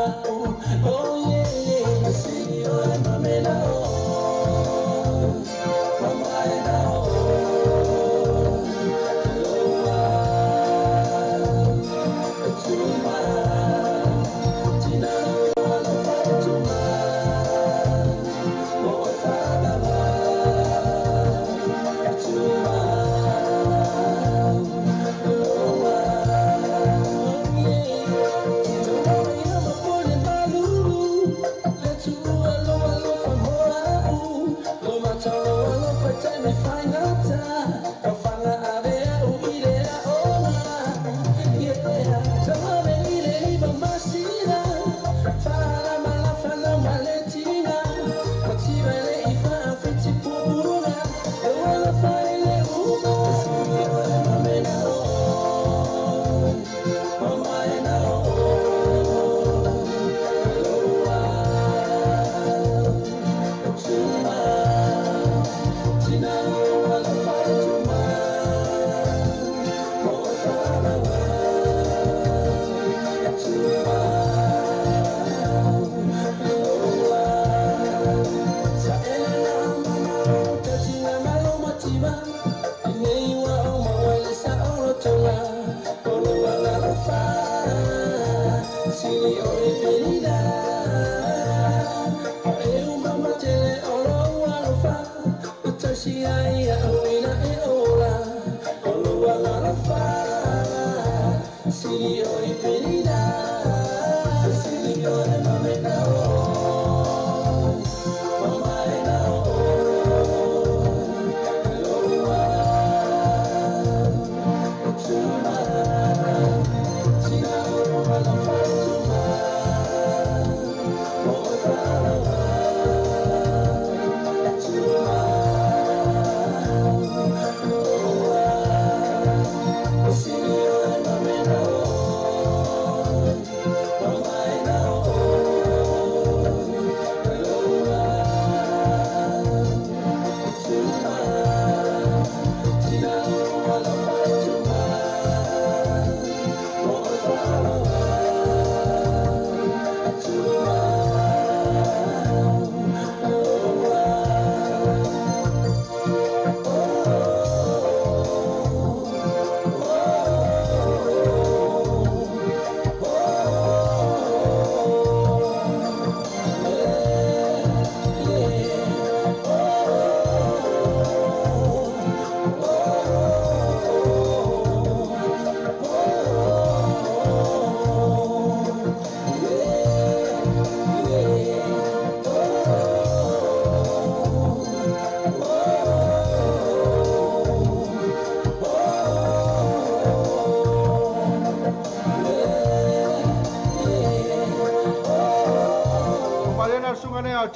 oh yeah sili oi mami na mama na Let's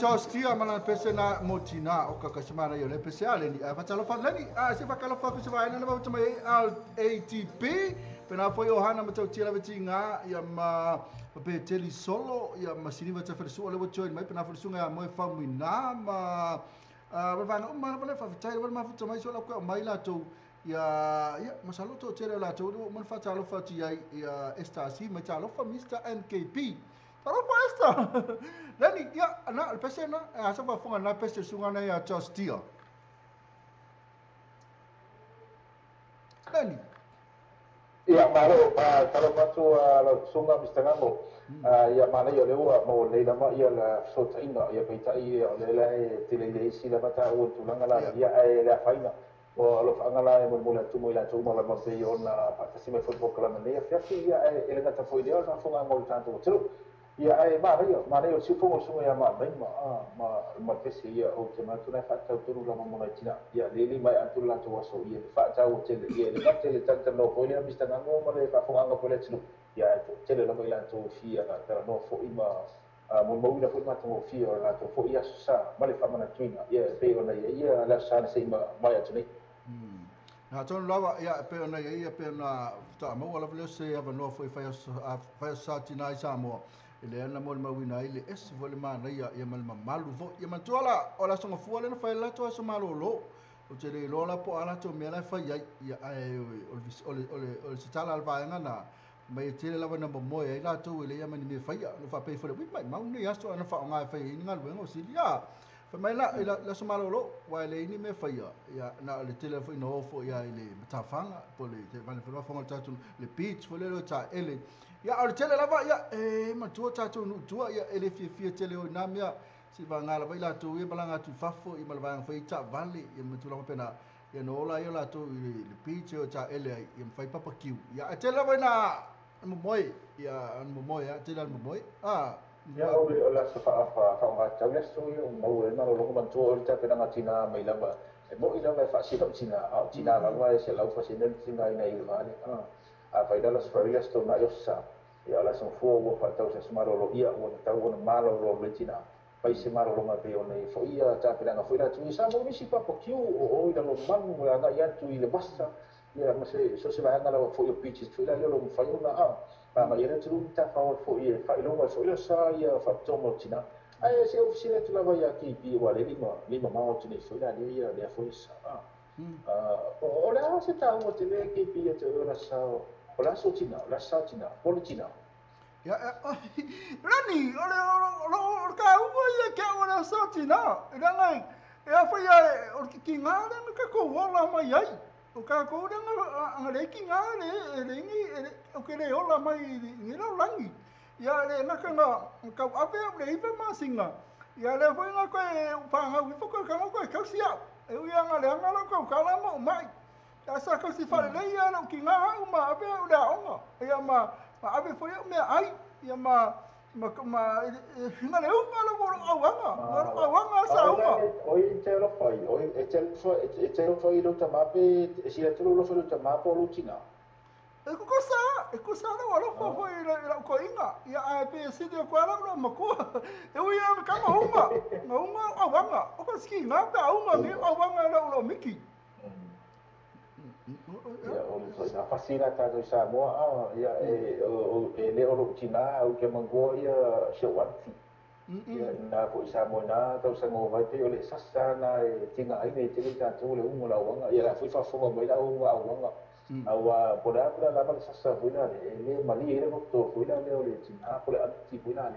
Chostia mana pese na motina o kakasimana yo le pese ale ni fatalo falani se fakalo faku se vai na ba tama ATP pena foi Johanna ma tila vetinga ya ma pe teli solo ya ma siniva te fersu ole join mai pena fersu nga mo famina ma va ma va fa tai ma futa mai so la ko mai la to ya masalo to tele la to man fatalo fati ya estasi ma talo fa Mr NKP Pero esta. Lani ya na pese na asa ba funga na pese sunga na ya Chostia. Lani. Ya malo kalau matu sunga mistangango. Ya mana yo lewa mo le dama ya la sota inga ya peita i le la tile le sila mata o tulanga la ya la faina. O lo angala mo mula tu mo la tu mo la mo pe yo na patasi me football club ne ya fiasi ya ele ngata foi de na funga mo tanto tru. Ya mana yo si fongo sunga ya ma ma pesi ya o te matu na fata turu la mo na tina ya leli mai antu la tu waso ya fata o te ya le tele tanta no ko ya bista ngo mo le fa fonga ngo le tlu ya tele la mai la tu fi ya ta no fo ima mo mo ina fo ma tu fi o la tu fo ya sa ma le fa mana tuina ya pe ona ya la sa se ima mai atu ni na ton lava ya pe ona ya pe na ta mo wala vle se ava no fo fa sa tina SAMOA ele ana mo mawina ile es vole mana ya mal malu vo ya mantola ola songa fuale na fa la to so malo lo o te le lola po ala to me la fa ya ole sitala al vaenga na mai te le lava na mo ya la to ile ya mani me fa ya no fa pe fo mai mau ni ya so na fa nga fa ni ngal wengo si ya fa mai la so malo lo wa ile ni me fa ya na le telefone no fo ya ile tafanga po le te vale fo fa tatu le pitch fo le lo ta ele ya o tele lava ya ma tu tatu nu tu ya ele fi tele o na mia si va ngala vai la tu e balanga tu fafo i malvang foi ta vale ya ma tu la pena ya no la yo la tu le pitch o ta ele ya fai papa kiu ya tele lava na mo moi ya tele mo moi ya o la sa fa ma ta ya so yo mo le na lo ko man tu o ta pena ngatina mai lava mo ila vai fa si do China la wa se la fa si nen China ina i vale vai dalas farias to na yosa ya la son fo wo fa tau se smaro lo ia wo tau wo malo lo letina pai se maro lo ngape o nei fo ia ta pena nga foi la tu sa mo misi pa po kiu o ida lo man mo nga ya tu ile basta ya ma se so se va ngala fo yo pitches tu la lo fa una pa ma yere tu ta fa fo ia fa lo ma so yo sa ya fa to mo China ai se ofisile tu la va ya ki pi wa le lima ma o tini foi la dia de fo sa o la se ta mo tele ki pi ya te ora sa Ola so China, poli China. Ya, Rani, ole ka umo ya ke ora so China. Ida ngai, ya fa ya o ki ngale ka ko wala mai ai. O ka ko da ngale ki ngale, ngi o ke le ola mai ni la langi. Ya le na ka ape le ifa ma singa. Ya le foi na ko fa nga wi fo ko ka sia. E wi ngale ngala ko kala mo mai. Asa ka si fale le ya no ki nga uma abe o da onga ya ma abe foi me ai ya ma ngale o malo ko awanga sa uma oi te lo fai lo tamape si le lo lo tamapo lo China e ko sa no lo foi la ko inga ya abe si de ko ala no mako e o ya ka uma awanga o ko ski nga ka uma ni awanga lo miki ya o fasina ta do SAMOA ya le o China o ke mango ya shewati ya na ko SAMOA na to sango vai te o le sasa na tinga ai ne te ta tu le un la wanga ya la foi fa fo mai la wanga awa poda la ba sasa foi la le mali le to foi la le o le China ko le anti foi la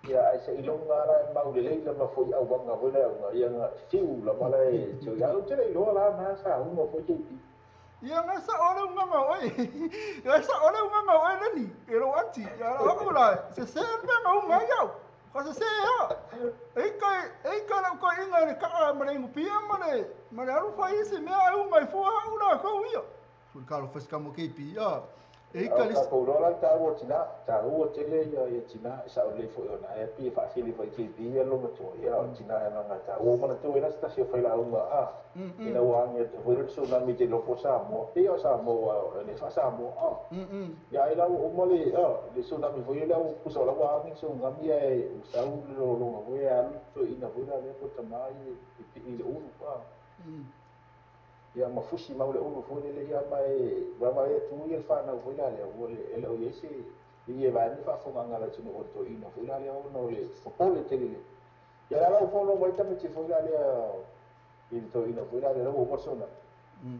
ya ai se ilonga la ma o le la ma foi wanga foi la ya fiu la mala e ya o te le lo la na sa un mo foi ya ngasa ole nganga oi ngasa ole nganga oi nani ero anti ya la ko la se na nganga ya ko se ya ei ka na ko inga ni ka ma ni pia ma aru fa isi me ai un mai fo una ko io sul calo fes camo che pia Ikalis. Ko rola ta wo tina, ta wo tele ya tina sa le fo na e pi fa fili fo ki pi ya lo to ya tina na nga ta wo mana to ina sta si fa la uma a. Ina wa nge to ro so na mi te lo po sa mo. E ya sa mo wa ne fa sa mo a. Ya ila wo mo le le so na mi fo ya wo ku so la wa mi so nga mi e sa u lo lo mo ya to ina fo la le ko ta mai pi i lo pa. Ya mafushi maule ulu fune le ya mai tu ye fa na funa le wole ele o yesi ye va ni fa fuma ngala tunu orto ina funa le no le fole tele ya la fo lo mai tammi ci funa le il to ina funa le lo persona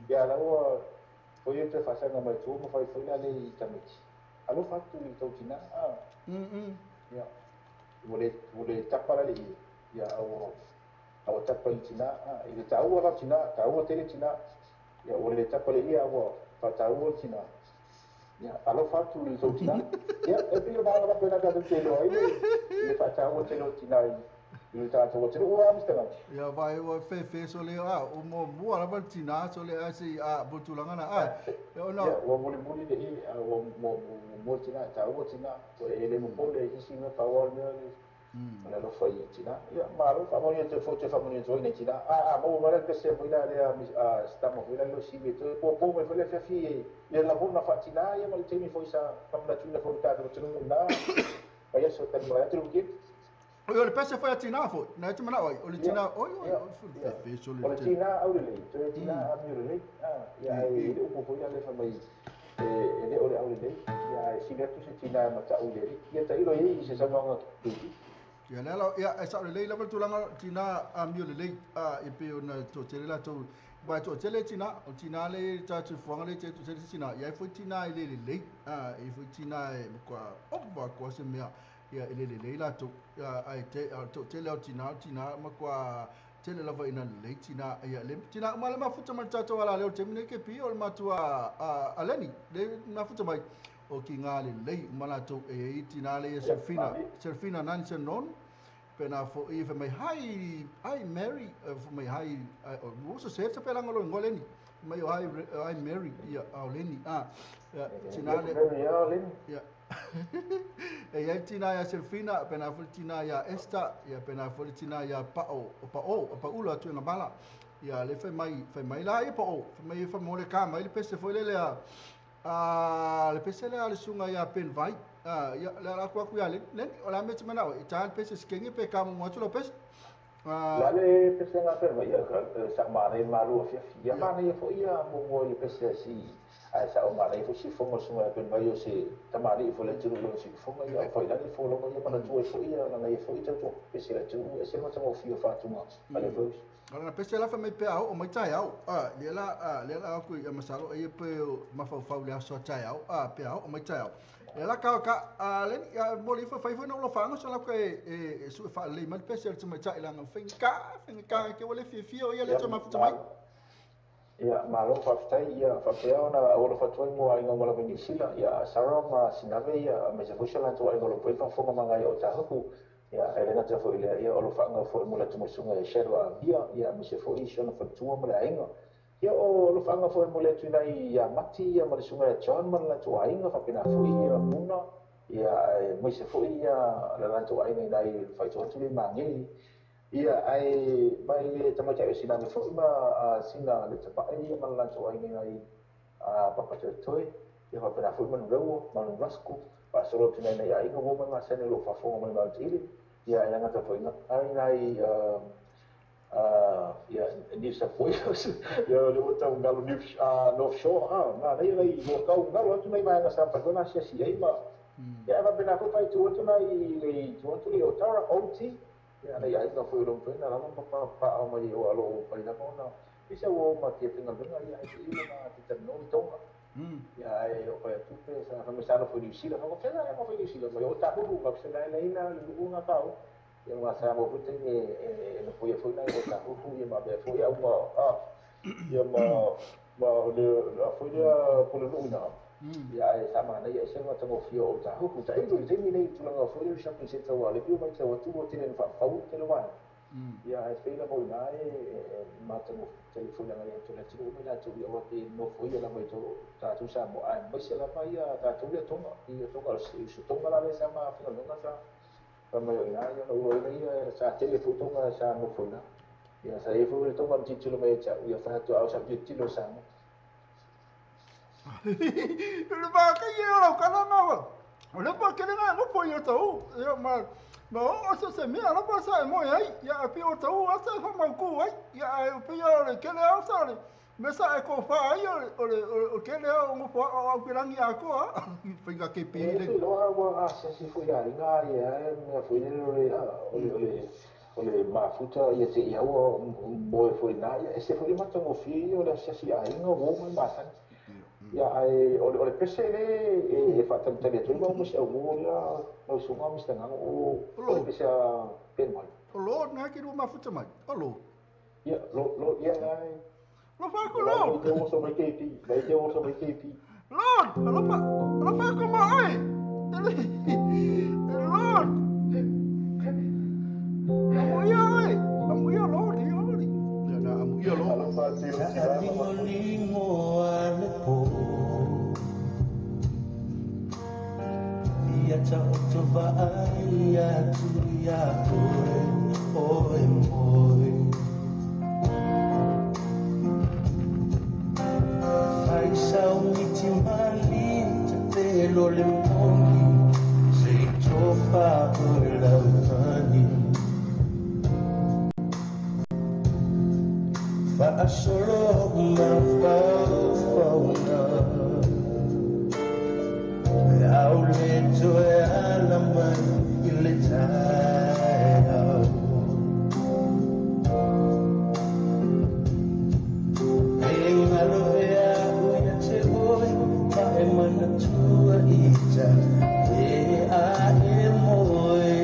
ya la o fo ye te fa sa na mai tu mo fa funa le tammi allo fatto il to tina ya wole tapara le ya o tappa il tina il tau ra tina tau tele tina ya wole tappa le ia o fa tau tina ya allo fatto il to tina ya e poi va la pena da tele ai le fa tau tele tina il tau tele o amsterdam ya vai o fe so le o mo ala va tina so le asi butulanga na ya no o muli de mo tina tau tina so ele mo pole isi na tau ne na lo fai tina ya malo famoni te foto famoni zo ne tina mo mara che se poi la stiamo vedendo si vedo po me fai la fi ya la buona fatina ya mal temi foi sa kam la tuna fortato c'è non da poi adesso per me altro che o le pese foi a tina fo na te mana o le tina o fe so le tina au le tina a mi le ya e o po ya le famai e le ore au le ya si le tu se tina ma ta u le ya ta ilo ye se sa no ya la ya esa le la tulanga tina amio le e pe ona to tele la to ba to tele tina o tina le ta tu fuanga le te tele tina ya fu tina le e fu tina e kwa o ba ko se mea ya le la to ya ai te to tele o tina ma kwa tele la va ina le tina ya le tina ma le ma futa ma ta to ala le o te mine ke pi o ma tu aleni le ma futa mai o ki ngā le mana tau e tina le Serfina nani se non pena fo i fa mai hai Mary fo mai hai o so se pela ngolo ngoleni mai hai Mary ia auleni tina le ya e tina ya Serfina pena fo tina ya Esther ya pena fo tina ya pa ulo atu na bala ya le fa mai la i pa o fa mo le ka mai le pese fo le le pese le sunga ya pen vai ya la kwa ku ya le ola me tsmana o ta pese skenge pe ka mo tu lo pese la le pese nga per vai sa ma ne ma lo ya ma ne fo ia mo le pese si ai sa o ma ne fo si fo mo sunga pen vai o se ta ma ne fo le tu lo si fo ia fo ia ni fo lo mo ma tu fo ia na ia fo ia tu pese la tu e se mo mo fio fa tu ma ale fo Ora pese la fa mai pe au o mai tai au le la ku ya masalo e pe ma fa le so tai au pe au o mai tai au le la ka le ya mo le fa no lo fa so la ku e su fa le mal pese le mai tai la finka ke wole fi o ya le to ma fu mai ya malo fa tai ya fa pe ona o lo fa tu mo ai ngolo ni sila ya sara ma sinave ya me se fu la tu ai ngolo pe fa fo ma ngai o ta hu ya elena te fo ile ya o fa nga fo mo la tu mo sunga e sherwa ya mi se fo i shona fa tu mo la inga ya o fa nga fo mo le tu nai ya mati ya mo le sunga e chon mo la tu inga fa pina fo i ya muna ya mi se fo i ya la tu inga nai fa tu tu le mangi ya ai mai te mo cha sina me fo ma sina le te pa ai ma la tu inga nai pa pa te toi ya fa pina fo mo ro mo rasku pa solo tu nai ai ngo mo ma se ne lo fa fo mo ma ti ya yang ngata foi ai nai ya ni sa foi ya le bota un galo ni no show ma nei mo ka un galo tu nai mai na sa pa dona sia si ai ma ya va bena ko fai tu nai le tu le otara ot ya nei ai no foi lo tu na la mo pa o mai o alo pa na ko na isa wo ma ti tinga bena ya ai ma ti no to ya ai o pa tu pe sa fa me sa no foi ni sila ko fe na mo foi ni sila mo ta ku ka se nei na lu nga ka yang masa mo puti no foi foi na ko ta hu ya ma be foi au ma ya ma de foi ya ko lu na ya ai sama na ya se ma ta mo fio ta hu ta i do te ni nei tu na foi ya shapi se ta wa le pio mai ta wa tu mo te fa fa u te lo wa ia e whaila mo ina mātango telefona ngai atu na tino mai nātu ia wate nofo ia la mai tō tātou Samoa ai mai se la mai ia tātou ia tonga o se tonga la le sa ma whanonga sa pa mai o ina ia no ua ina ia sa telefo tonga sa nofo ina ia sa e fu le tonga mtitilo mai cha ia whatu au sa mtitilo sa mo le ba ka ia la kana na le pa ke na no po ia tau ia ma o se me ala pa sa mo ai ia pe o tau asa fa ma ku ai ia pe ia le ke le au sa le me sa e ko fa ai o ke le o mo o ke rangi a ko a finga ke pe le lo a se fu ia nga ia me fu le mafuta ia te ia o mo fu ina ia se fu le matango fi o le se ia nga o mo ma sa ia ai o le pese le e fata tele tu mo se o ia no sunga mi stanga o pese a pen mai o lo na ki ru mafuta mai o lo ia lo ia ai lo fa ko lo te o so mai kepi lo fa ko mai lo amuia lo na amuia lo fa limo ale po ia ta to vai atu ia oi moi ai sau miti mali te lo le mongi se topa la mani fa solo ma fauna au le toe ala mai le tai e ngalo ea uina te oi ma e mana tua ita e a e moi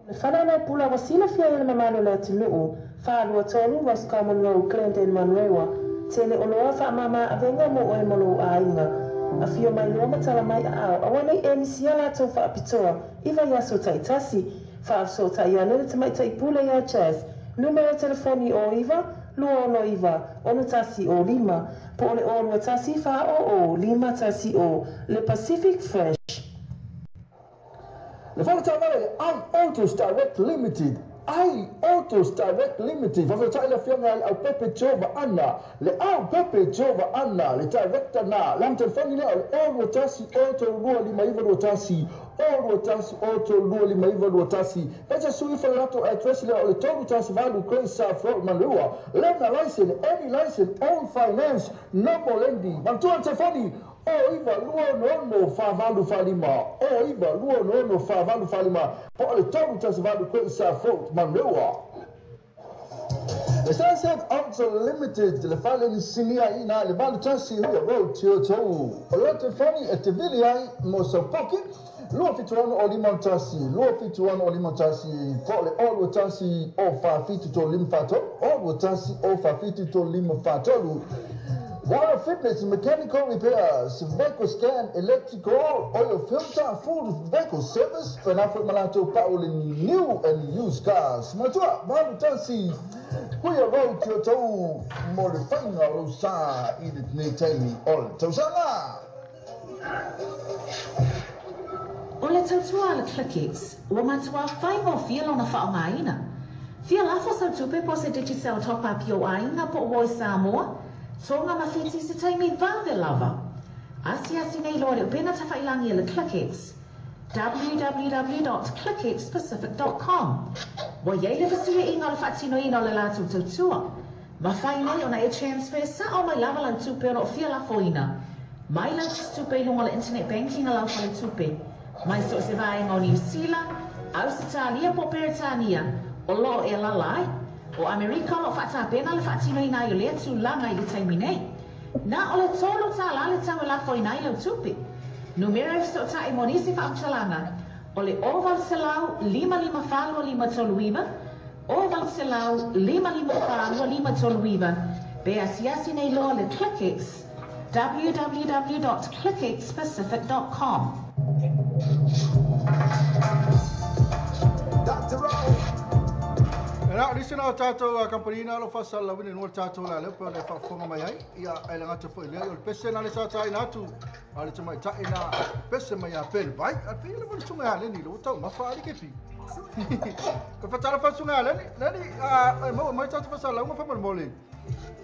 Le whana na pula wa sila fia ele mamano le atiluu, wha tolu was common row Clinton Manuewa, tele oloa wha mama avenga mo oe molo a inga. A fio mai loa matala mai a awana i eni sia lato wha apitoa, iwa yaso taitasi, wha afso ta ianele te mai taipule ya chas, numero telefoni o iwa, lua ono iwa, ono tasi o lima, po ole ono tasi wha o lima tasi o, le Pacific Fresh. Le volatile Autos Direct Limited. Autos Direct Limited. Volatile la fianga au Pepe Jova Anna. Le au Pepe Jova Anna. Le director na. Lam telefoni le au rotasi auto lua lima iva rotasi. Au rotasi auto lua lima iva rotasi. Pecha sui falato address le au le toru tasi valu Cresa Front Manua. Lena license, any license, own finance, no more lending. Mantua telefoni. O iva lua no favalu falima. O iva lua no favalu falima. Po le toru tasi valu Cresa Front Manua. Le Sunset Auto Limited, le fale ni sinia ina le valu tasi huya road tio tou. O lote fani e te vili ai mo so poki. Lua fituano o limantasi, lua fituano o limantasi, po le olu tasi o fa fitu to lim fato, olu tasi o fa fitu to lim fatolu. Water Fitness, mechanical repairs, vehicle scan, electrical, oil filter, full vehicle service, Penafro Malato Paul new and used cars. Matua, Malutasi, Kuya Road to Tou, Molifanga, Rosa, Edith Natami, all Tosana. Ole tautua le clickets, wa matua whai mo fia lona whaongaina. Fia lafo sa tupe po se digital top up yo ainga po woi Samoa, tonga mawhiti se taimi vave lava. Asi nei loa reo pena tawhailangi le clickets. www.clicketspacific.com. Wa yeile vasue inga le whatino ina le latu tautua. Ma whai nei ona e transfer sa o mai lava lan tupe ono fia lafo ina. Mai lan tupe lunga le internet banking a lau le tupe. Mai so se vai ngau New Zealand, Australia po Peritania, o lo e la lai, o Amerika lo fata pena le fatino ina yo le tu langa i le taimi nei. Na o le tolo ta la le tau la fo ina i lau tupi. Numero so ta i monisi fa amchalanga, o le oval selau 55 toluiva, oval selau 55 toluiva, be asiasi nei loa le Clickets, www.clicketspacific.com. Era risi na tato company na lo fasa la wini no tato la le pa le fa fonga mai ai ia ele ngata fo ile o pese na le sa tai na tu ale tuma tai na pese mai a pel vai a pe le mo sunga le ni lo tau ma fa ri ke pi ko fa tala fa sunga le ni a mo mai tato fasa la mo fa mo le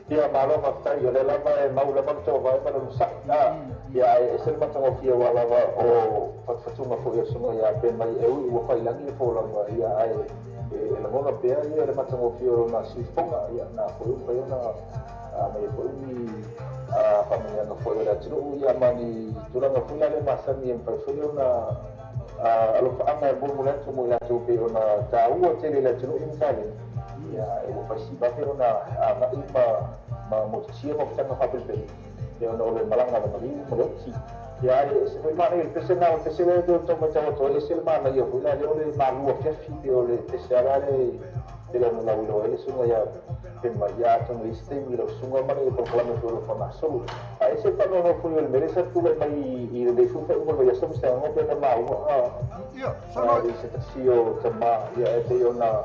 ia malo ma tai yo le lava e mau le mo to vai ma no sa na ia e se ma tango fia wa lava o fa sunga fo ia sunga ia pe mai e u fa ilangi fo la ia ai la mona pea ia le matango fio na sifonga ia na foi na mai foi ni família no foi la tru ia mani turanga funa le masani en foi na alo fa ama bo mulento mo la tu pe na ta u tele la tru in sale ia e fa si ba pero na ma mo tia mo tanga fa pe ia no le malanga la mari mo lo si ia se foi mane il pesena o pesena do to ma to ese mana io foi la le malu che figlio le pesara le della la ulo ele sunga ya pe maria to no istemi lo sunga mane ko klame to lo fa solo a ese pano no foi il meresa tu mai i de fu fa uno ya sono sta no pe na ma ia sono se tasio tama ia e te ona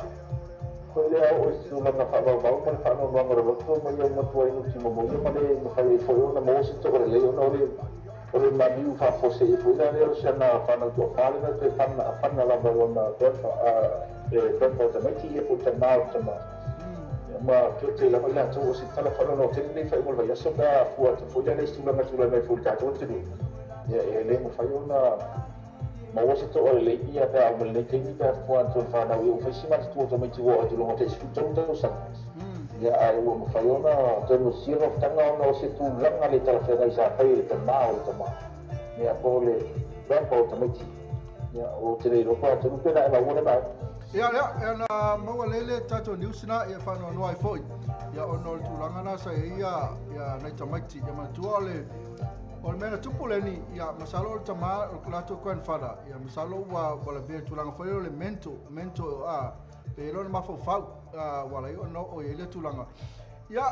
ko le o sunga na fa ba ma fa no no ro to mo io mo to in ultimo mo io mane mo fa foi una mo se to le io no le ore mani fa fosse i fuina le sana fa na to fa le te fa na la barona to tempo te metti e poi tornare ma tutte la voglia tu si fa la fa no te ne fai molto ya so da fuori fuori le sulla natura me fu ta tutti e le mo fai una ma wo se to le ia da mo le tecnica fuori to fa na io fa si ma tu to metti wo tu lo te sfrutta un sa ya ai wo fa una to no si no tanga no se tu langa le tala fa dai sa fai te ma ya pole ben po to metti ya o te le ro pa tu pe na ma wo na ia na mo lele tato news na ia fa no ai foi ia ono tu langa na sa ia nei tamaiti ia ma tu ale o mena tupu le ni ia masalo o tama o lato koen fada ia masalo wala be tulanga foi o le mento a pe lo ma fau wala yo no o ile tulanga ia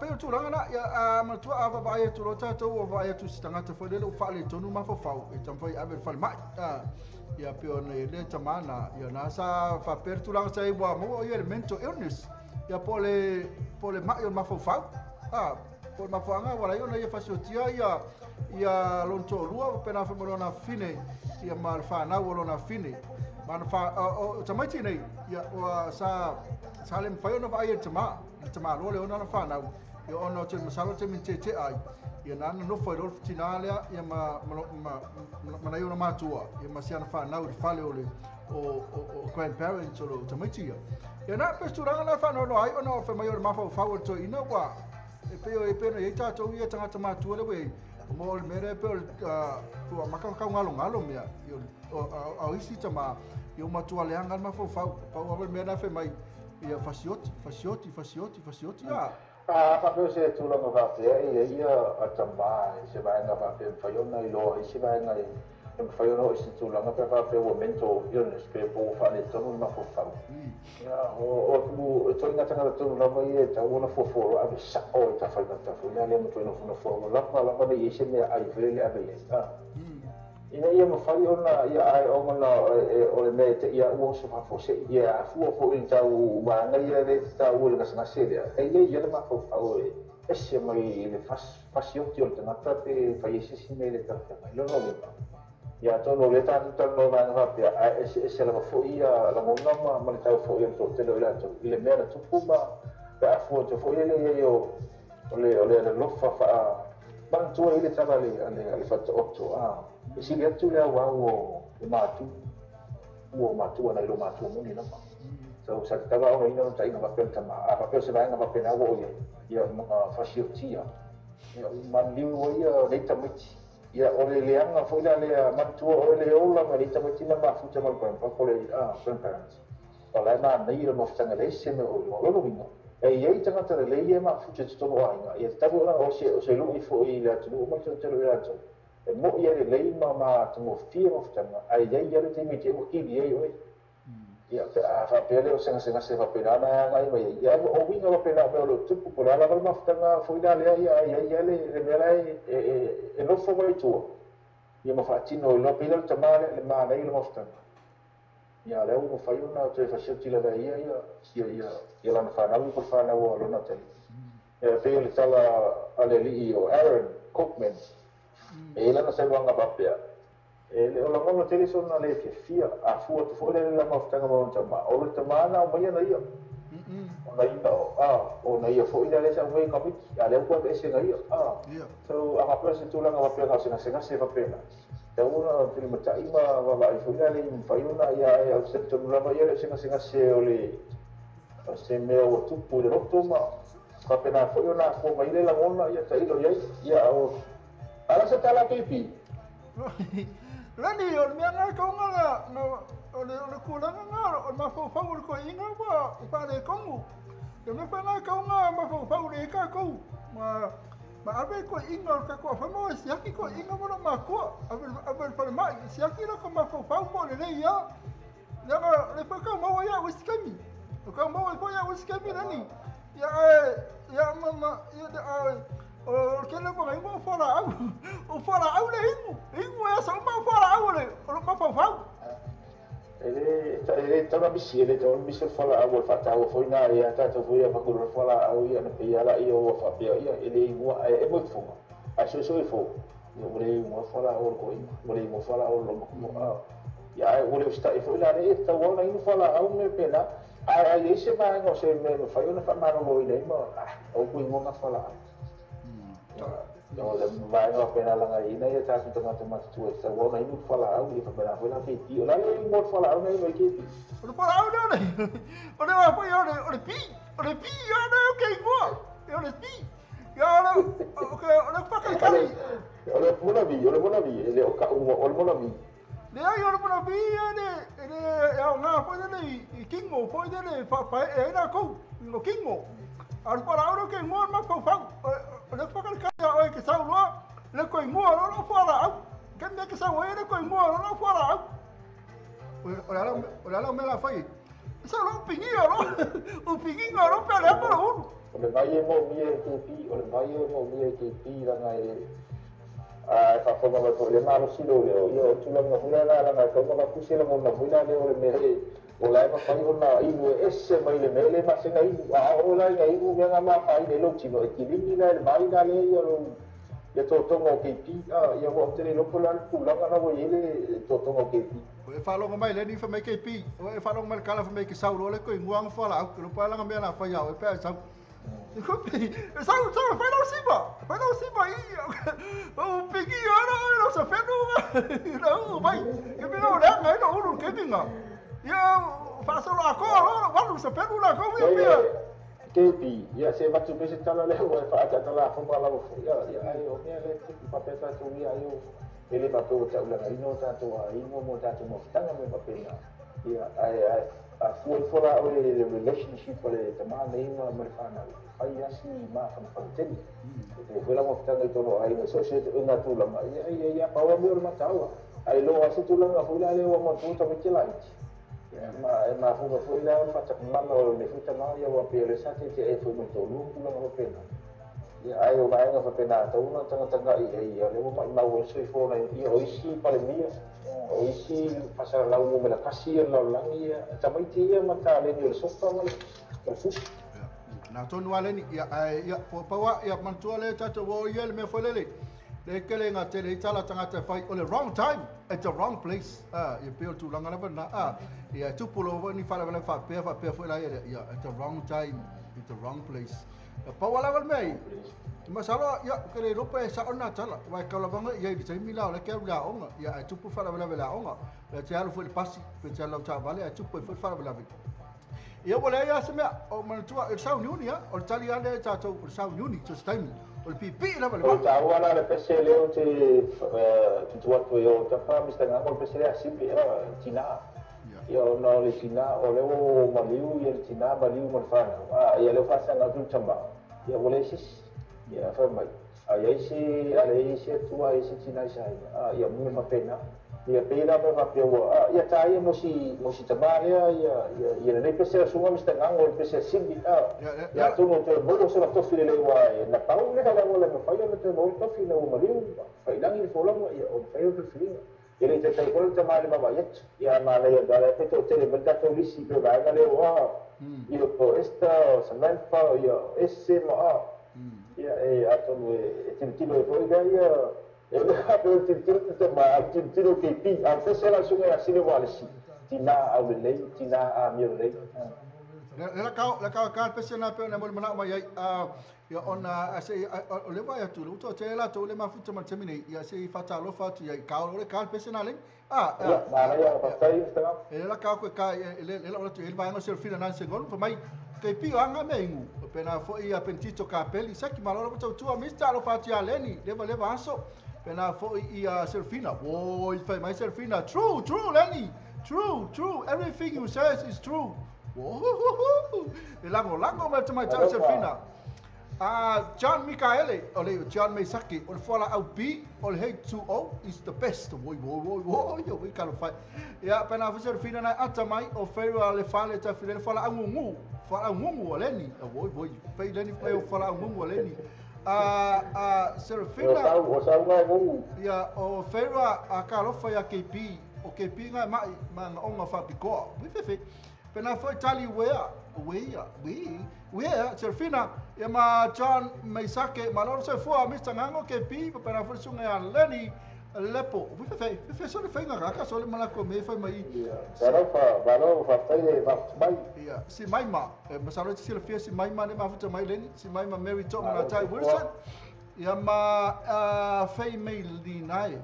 pe tulanga na ia ma tu ava vai tu rota to o vai tu stanga te foi le fa le tonu ma fau e tam foi ave fal mai ia pe ona ile tama na ia na sa fa per tulanga sai wa mo o ile mento illness ia pole mai o ma fau por mafanga wala yo na ia fasiotia ia lonto lua pena fa mo na fine ia mal fa na wo na fine man fa o tamaiti nei ia o sa salem fa yo na vai tama lo le ona na fa na yo ono te masalo te minte ai ia na no foi lo finale ia ma na yo na matua ia ma sia na fa na o fale o grandparents o tamaiti ia na pesturanga na fa no ai ono fa maior ma fa o to ina wa e pe no ia tatou ia tangata matua le wei mo le mere pe o makaka ngalo mea yo au isi tama yo matua le anga ma fa o me na fe mai ia fasioti ya pa pe se tu la va fe ia atamba se vai na va pe fa yo na lo se vai na e fa yo no se tu la na pe va fe o mento yo ne se po fa le tonu ma fa ya o tu to na tanga tu la vai e ta una fo a sa o ta fa ta fo ya le mo to no fo la va ne se me ai vele a vele ina ia mo fali ona ia ai o mana o le me te ia o so fa fo se ia fo in ta u wa nga ia le ta u le na se e ia le ma fo e se mai le fasio ti o te na pe fa isi si me le ta lo no ia to no le ta no va na pe e se la fo ia la mo ma le ta fo ia to te lo la to le me na tu puma pa fo to fo ia le io le lo fa ban tu ile travale ale fa to si le tu le wa o matu na lo matu mo ni na so sa ta va o ina ta ina va pe tama a pa se va na va pe na o ia fasiotia ia man li o ia le tamiti ia o le anga fo le matu o le ola ma le tamiti na ma fu tama pa le grandparents o la na nei le mo tanga le se me o lo vinga e ia tanga te le ia ma fu te to o ainga ia ta o se lu i fo i le tu mo te le atu e mo ia le lei ma mo fia mo tanga ai ia le te mi te mo ki ia oi ia fa pe le o senga se fa pe na ngai mai ia o winga va pe na me lo tupu po la ma tanga fo ida le ia le mera e no fo mai tu ia mo fa tino lo pe le tamale le ma nei lo mo tanga ia le o fa una te fa senti la ia la fa na po fa na o lo na te e pe le tala ale li o Aaron Cookman e la na se wanga papia e le ola mo te so na le fia a fu to fo le la mo tanga mo tama o le tama na mo ia na ia o na ia fo ida le sa we kapit ya le ko ese na ia so a pa se tu la nga papia na se fa pena te una te mo ta ima va i fo ida le fa una ia o se tu la ma ia le se o le se me o tu pu le roto ma fa pena fo una ko mai le la mona ia ta ilo ia o ala se tala pipi Rani o me nga ka nga no o le kula nga o ma fo ko inga wa pa le kongu yo me fa nga ka nga ma fo le ka ko ma ave ko inga ka ko fa mo sia ki ko inga mo ma ko ave fa ma sia ki lo ko ma fo mo le ya le fa ka mo ya wiskami ka mo ya wiskami rani ya mama ya o que le pongo imo fora au le imo ya sa ma fora au le o ma fa ele tava bisi fora au fa ta o foi na ia ta to foi pa ko fora au ia na ia la ia fa ia ele imo e mo fo a so fo o le imo fora au ko imo le imo fora au lo ya o le sta e foi la e ta o na imo fora au me pena a ese va no se me fa una fa mano mo ile imo o ko imo na fora no le vai no pena la ngai nei ta su tanga te mas tu esa wo nei no fala au li fa pena foi la fiti o la nei mo fala au nei vai ki o fala au nei o le va foi o le pi ya nei o ke mo o le pi ya no o ke o le fa ka o le mona vi le o ka o le mona vi le ai o le mona vi ele ya na foi nei kingo foi dele fa era ko no kingo al fala au ke mo ma fa le fa ka o ke sa lo le ko mua nó qua lại ora la me la fai sa lo pingia lo o pingia lo pe la para uno le vai mo mie ke pi o le vai mo mie ke pi la ngai fa fa ma ko le malo silo le io tu la mo hula la ko ma ku silo mo na hula le o le me o la ma fai ona i no esse mai le mele ma se ngai o la ngai u nga ma fai le lo chino e ki li le mai da le io lo le to tongo ke pi ia mo te le lo ko la ku la na wo ile to tongo ke pi e fa lo mai le ni fa mai ke pi o e fa lo mai kala fa mai ke sau lo le ko nguang fa la ko pa la me na fa ya o pe sau ko pi sau fa lo sipa i o pigi ora sa fe no mai ke me no da ngai no ru ke tinga ia fa so la ko wa lu sa fe no la ko wi Kepi, ya se batu besi tala le wa fa ata tala fa bala wa ya ai o me le ti pa pesa tu ya yo ele ba to ta ula ino ta to ino mo ta to mo tanga me ba pena ya ai a fu la o le relationship le ta ma nei ma ma fa na ai ya si ma fa fa teni e fu la mo tanga to no ai no so se una tu la ma ya pa wa mo ma ta wa ai lo asu tu la fu la le wa mo tu ta me chila ma fu fu la ma ta ma no le fu ta ma ya wa pe le sa te e fu mo to lu tu la mo pena ya ai o mai nga fa pena to una tanga i le mo ma wo se fo na i o isi pa le mia o isi pasar la mo la kasi la la ia ta mai ti ia ma ta le ni so fa ma le fu na to no ale ni ya po pa wa ya man to le ta to wo ye le me fo le le kele nga te le tala tanga te fai o le wrong time at the wrong place ya pe tu langa na na ya tu pulo ni fa la fa pe fo la ya at the wrong time at the wrong place pa wala wal mai masalo ya kele rope sa ona tala wa ka la banga ya di sai mila la ke la onga ya tu pu fa la onga la te alu fo le pasi pe te la ta vale tu pu fa la ya wala ya se me o man tu el sa unioni ya o tali ande ta to el sa unioni to stai o le pipi la vale o ta wala le pese le o te tu to yo ta fa mi sta nga o pese le simple era tina yo no le tina o le o maliu ye tina maliu mo fa ya le fa sa nga tu chamba ya wala sis ya fa mai ai si ale si tu ai si tina sai ya mo fa pena ya pena me fa pio ya ta ya mo si tamare ya le pese su mo sta nga o pese simbi ya tu no te bo so la to file le wa na pa o le ka mo le fa ya te mo to file o maliu fa ila ni fo la mo ya o fa yo te file ele te tai ko te male ma ya ma le da le te te le benda to lisi pe ba le wa io po esta samantha ya SMA ya ato e tilo e poi ya ele ha pe tilo te ma tilo ke pi a se la sunga ya sile wale si tina au le tina a mi le la ka pese na pe na mo mana ma ya ona ase o le vai tu lo to te la to le ma futa ma temine ya se fata lo fatu ya ka o le ka pese na le ya ma ya pa tai sta la ka ko ka le lo to il vai no ser fina na se gol pa mai ke pi anga me ngu pena fo ia pentito ka peli sa ki malolo to tu mi sta lo fatu ya leni leva aso pena fo ia ser fina o il fai mai ser fina true leni true everything you says is true e lango ma te mai tau ser fina John Michaele, ole John Meisaki, ole fola au B, ole H2O is the best. Woi, yo we kalo fai. Ya pena fazer fina na atamai o feiro ale fale ta file fola au ngungu oleni. Woi, fai leni play fola au ngungu oleni. Serafina. Ya o feiro a kalo fai a KP, o KP ngai mai ma onga fa piko. We fefe. Pena foi tali wea Serafina ya ma John Meisake malor se fo Mr. Ngango ke pi pena foi sunga leni lepo fe so le fenga ka so le malako me foi mai balo fa tai mai ya si mai ma masalo si le fie si mai ma ne ma futa mai leni si mai ma Mary Tom na tai Wilson ya ma fei mai linai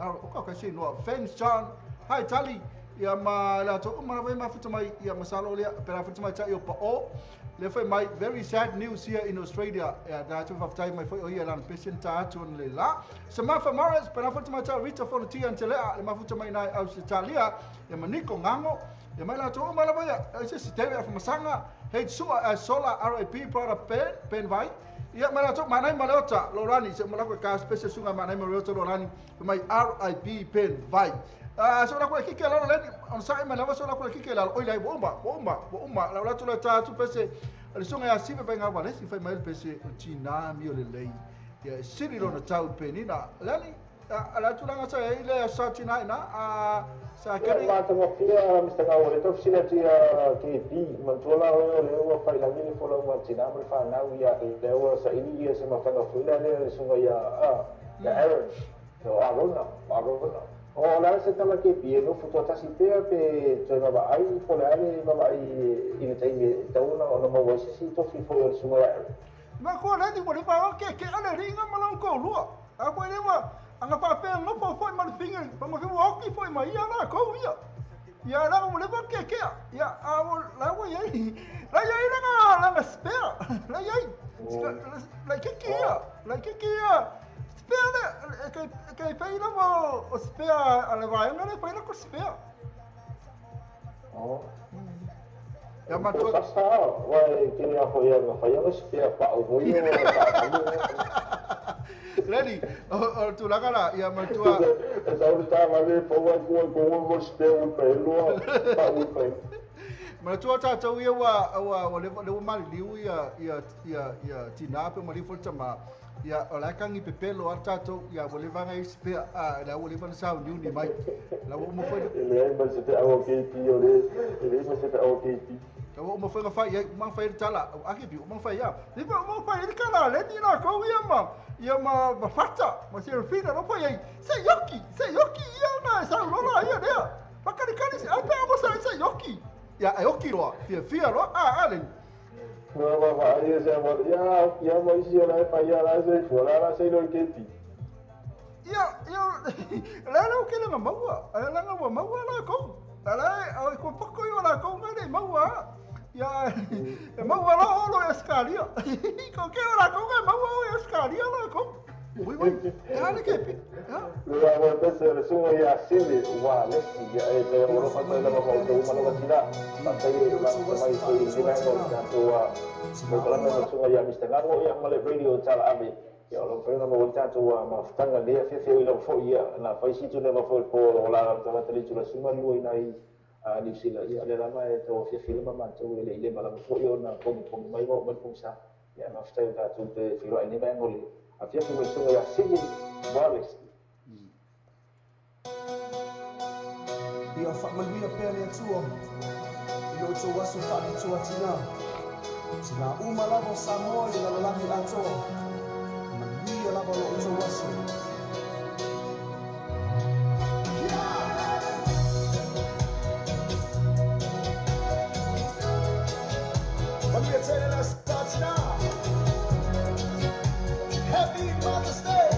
o ka si no fence John hi tali ya ma la to ma ma futa mai ya masalo le pera futa mai cha yo pa o le foi mai very sad news here in Australia ya da to of time mai foi o ia lan patient ta ton le la Samantha Morris pera futa mai cha Rita Fonti antele le ma futa mai na Australia ya maniko ngango ya mai la to ma la vai se sistema fa masanga he sua sola RIP para pen vai Ia mana to mana mai ota lorani se mala ko ka special sunga mana mai ota lorani mai RIP pen vai. So la ko kike la leni on sai mana so la ko kike la oi lai bomba la tu la ta tu pese le sunga ya sibe pe nga vale si fai mai pese China mi o le lei. Ia siri lo na tau penina lani ala tu langa sa ile sa China na sa kere ma ta mafia Mr. Gago le to sina tia KP mantola o fai la mini fola o China ma fa na ia le o sa ini ia se ma fa na fila le sunga ya Aaron so agona o la se tama KP no futo ta si pe to ma ai fola ale ma ai ini tai me ta una o no mo si to fi fola sunga ya ma ko le di mo le pa ke ale ringa ma lo ko lu a ko le ma anga pa pe no po foi mal finger pa mo ke wo ki foi ma ia na ko ia la mo le pa ke ia a la wo ye la nga spare la ye la ke spare ke pe no mo spare ala vai no le pe no ko spare oh ya ma to vai que ia foi a fa ia spare pa o voi Ready? Tu la cara ia ma tua. Esa ora va le po wa ko spare pe lo pa u pe. Ma tua ta tau ia wa le mali liu ia tina pe mari fo tama ia ola kangi pe pelo ata tau ia wo le vanga spare la wo le van sa ni mai. La wo mo foi. Le ba se te au KP o le se te au KP. Kau mau fai ngafai ya, mang fai tala, aki biu mang fai ya. Ni pa mang fai ni kala le ni na kau ia ma fata, ma se fina no fai. Se yoki ia na sa lola ia dia. Pakari kani se apa mo sa yoki. Ya yoki ro, fia ro, ale. Va ia se mo ya mo isi la fa ya la se fola la se lo KP. Ia la ke la maua, la nga maua la kau. Ala ko pako yo la kau ngale maua. Ya, mau ala olo escalia. Ko ke ora ko ga mau olo escalia la ko. Ui, ya ni ke pi. Ya. Lo va a ser sunga ya sile wa lesi ya te oro fa ta la ko to ma no tira. Ta te la mai ko ni ba ko ta to wa. Ko la me sunga ya Mr. Gago ya male radio tala abi. Ya lo fa no mo ta to wa ma ftanga le fe lo fo ya na fa si tu ne va fo ko la ta tele tu la sunga lu ina di sila ya le lama to film ma to le bala fo yo na ko mai mo mo sa ya na sta ta tu te filo ini ba ngoli afia ko so ya sili walis ia fa malvina pele tuo ilo to wasu fa to tina uma lavo Samoa ila la ato malvina lavo lo to wasu Let's start now. Happy Mother's Day.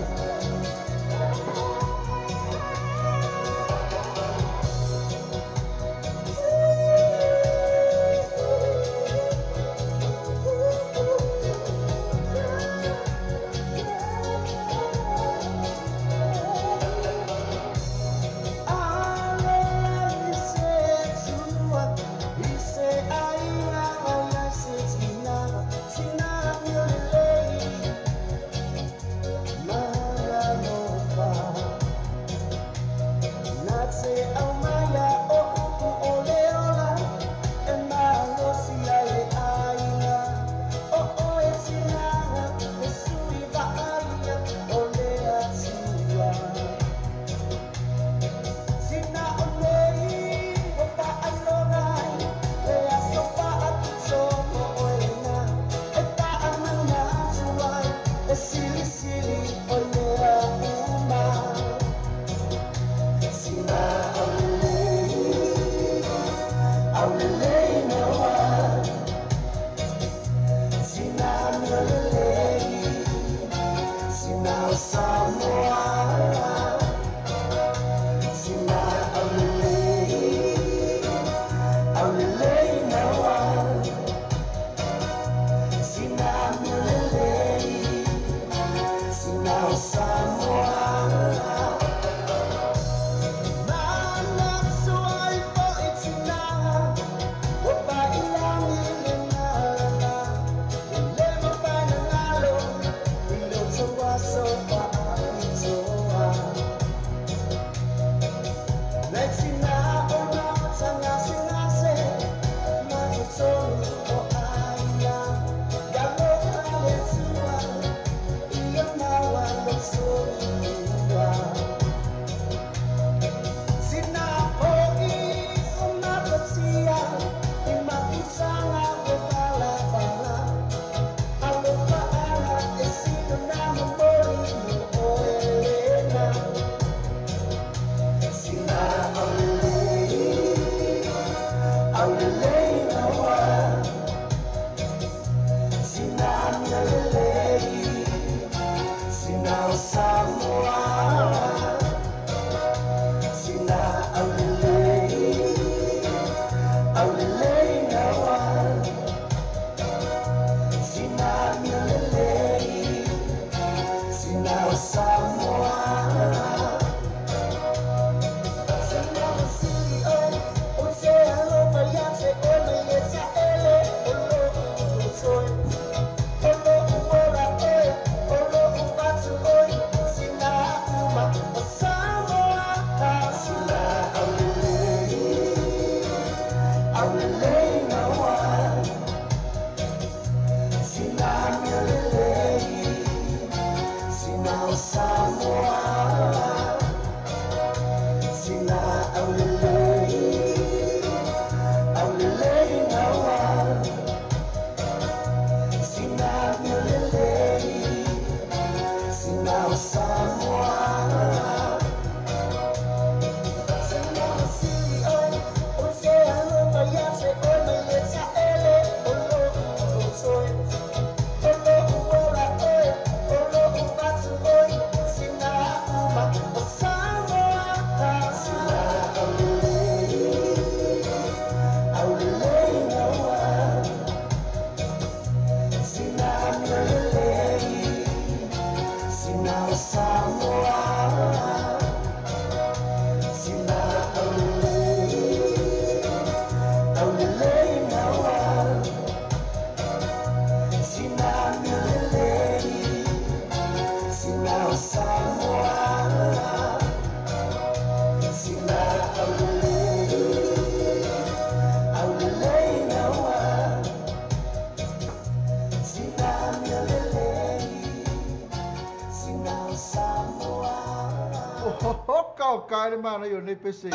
ka le mana yo ne pese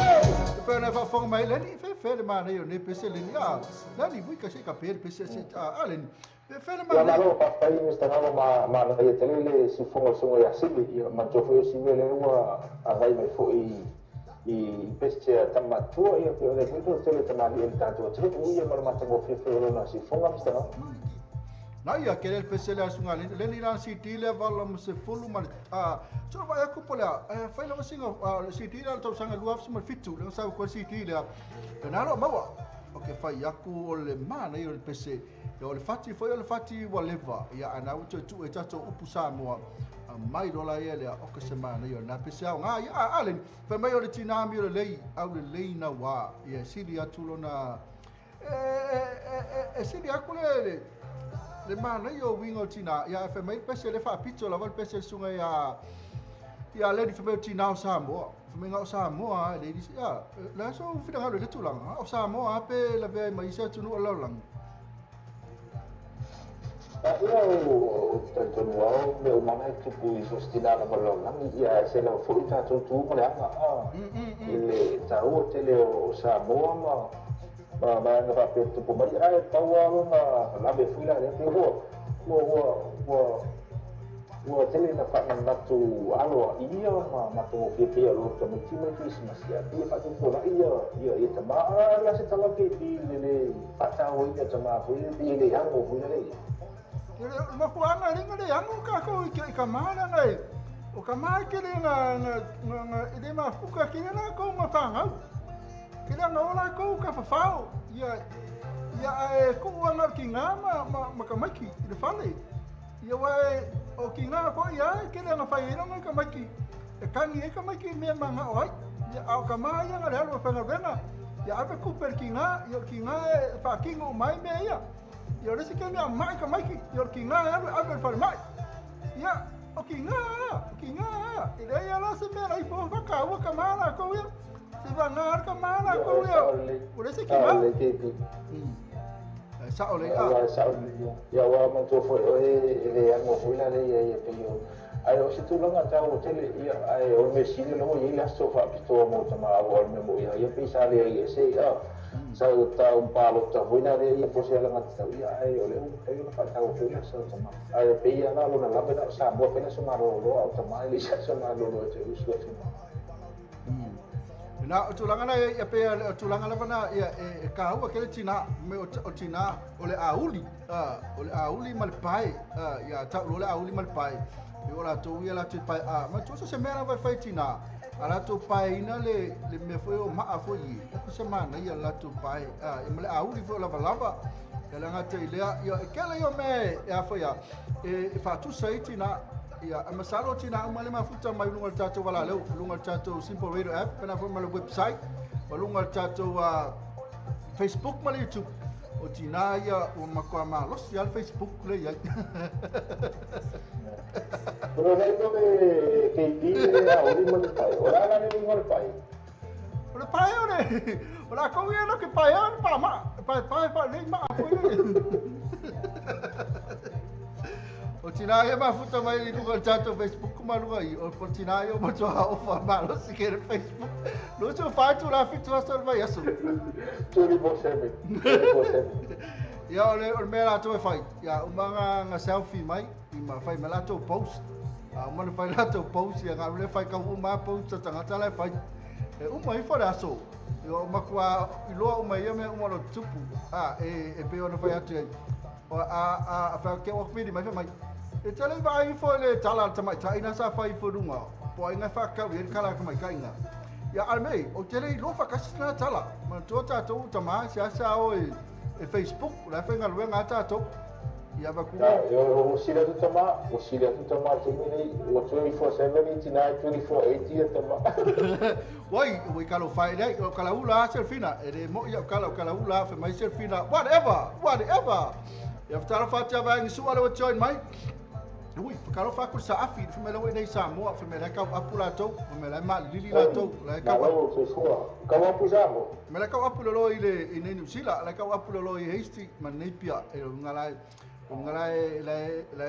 pe na fa fong mai le ni fe le mana yo ne pese le ni a la ni bui ka se ka pe pese se a le ni fe le mana ya lo pa pa ni sta na ma na ye tele le si fongo so ya sibi ma to fo si le wa a vai mai fo i pese tama tu ia pe le fo tele tama ni el tanto tu ia ma ma to fe na si fonga sta na na ia ke le pese le asunga le ni ran si tile vala mo se fulu ma so vai a kupola fai lo singa si tile to sanga luaf se ma fitu le sa ko si tile na lo mawa o ke fai aku o le mana io le pese o le fati foi o le fati whatever ia ana uto tu e tato upu Samoa mai rola ia le o ke semana io na pese au nga ia ale fa mai o le tinami o le lei au le lei na wa ia sili atu lona sili aku le mana io wingo tina ia fa mai pese le fa pizzo la val pese sunga ia le di fa mai tina o Samoa menga o Samoa le di ya la so fida ngalo le tulang o Samoa pe la ve mai se tunu o lang o tanto no me o mama tu pu sostina la lang ya se la fu ta tu mo la ile ta o tele o Samoa ma na pe tu pu mai ai ta wa la be fu la le wo tele na fa na tu alo ia ma tu ke lo to mo ti Christmas ya ia fa tu ko ia ta ma la se ta la ke ti le pa ta o ia ta ma fu le yang o fu le ma ko ana ringa le yang ka ko ke ka mana ngai o ka mai ke le na ide ma fu ka ki na ko ma fa nga ke le na ola ko ka fa fa ia ko ana ki nga ma ka mai ki le fa le ia wa o ki ngā ko ia ke le nga whai ina ka maiki e kangi e ka maiki mea manga oi ia au ka maa ia nga le alu whanga wenga ia ape kuper ki ngā e whakingo mai mea ia ia resi ke mea mai ka maiki ia ki ngā e alu ape whare mai ia o ki ngā i rei ala se mea rai po whaka ua ka maa la kou ia se wa ngā ka maa la kou ia o resi ki ngā Saole ya wa ma to fo e ango fo la le e pe yo ai o se tu longa ta o tele ai o me sile lo ye la so fa pito mo ta ma o me mo ya pe sa le e se sa o ta un palo ta fo la le e fo se la ma ta ya ai o le o fa ta o fo la so ta ma ai pe ya na lo na la pe sa mo pe na so ma lo ta ma le sa so ma lo te u so na o tulanga na ia pe o tulanga lava na ia e ka ua ke le tina me o tina o le auli mal pai ia ta o le auli mal pai e ora to ia la te pai ma to se mera vai fai tina ala to pai ina le me foi o ma foi ko se mana ia la to pai e me le auli foi lava e la ngata ile ia ke le yo me ia foi e fa tu sai tina ia a masalo tina uma le mafuta mai lunga tato wala leu lunga tato simple radio app pena fo mal website lunga tato Facebook mal YouTube o tina ia o makwa ma los ia Facebook le ia pero dai no me ke di a ori mal pai ora la ne mal pai ora pai ora ko ia no ke pai pa ma pai le ma foi o tina ia mafuta mai lunga tato Facebook malunga i o tina ia mo to o fa malo se quer Facebook no to fa tu la fitu asa vai aso 24/7 ia o me la to fai ia o nga selfie mai i ma fai me la to post a mo le fai la to post ia nga le fai ka u ma post ta nga la fai e o mai fa aso o ma kwa i lo o mai me o mo lo tupu e pe o no fai atu o a fa ke o fidi mai mai e tele vai fo le tala tamai tai na sa fai fo runga po inga fa ka wi kala ka mai kainga ya almei o tele lo fa ka sna tala ma to ta to tama sa o e Facebook la fa ngal wenga ta to ya ba ku o sila tu tama te mini o 24/7 tina 24/8 tama wai kalo fai dai o kala ula selfina e mo ya kala ula fa mai selfina whatever ya ftara fatia ba ngi suala o join mai ui kalo fa ku sa afi fa me lo nei Samoa fa me la ka apula to fa me la ma lili la to la ka o so ka wa pusamo me la ka apulo lo ile in New Zealand la ka apulo lo i hasty man nei pia e ngala la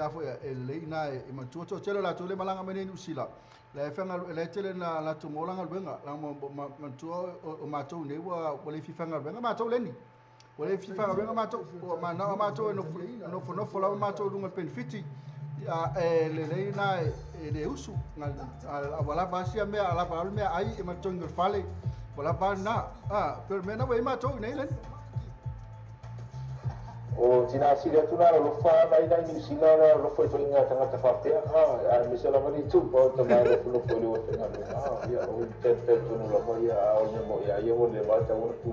afo ya e le ina e matua to tele la tole malanga mene ni usila le fanga le tele na la tu molanga benga la matua o matou ne wa le fifanga benga matou leni wale fifanga benga matou ma na matou no fola matou lunga penfiti ya le na le usu wala basia me ala balu me ai e matou ngir fale wala bana per mena we matou ne len o tina sila tuna lo fa mai na ni sila lo foi to inga tanga ta fate a misala mari tu po to mai lo foi lo tenga ya o te tu no lo foi o mo ya yo le va ta un tu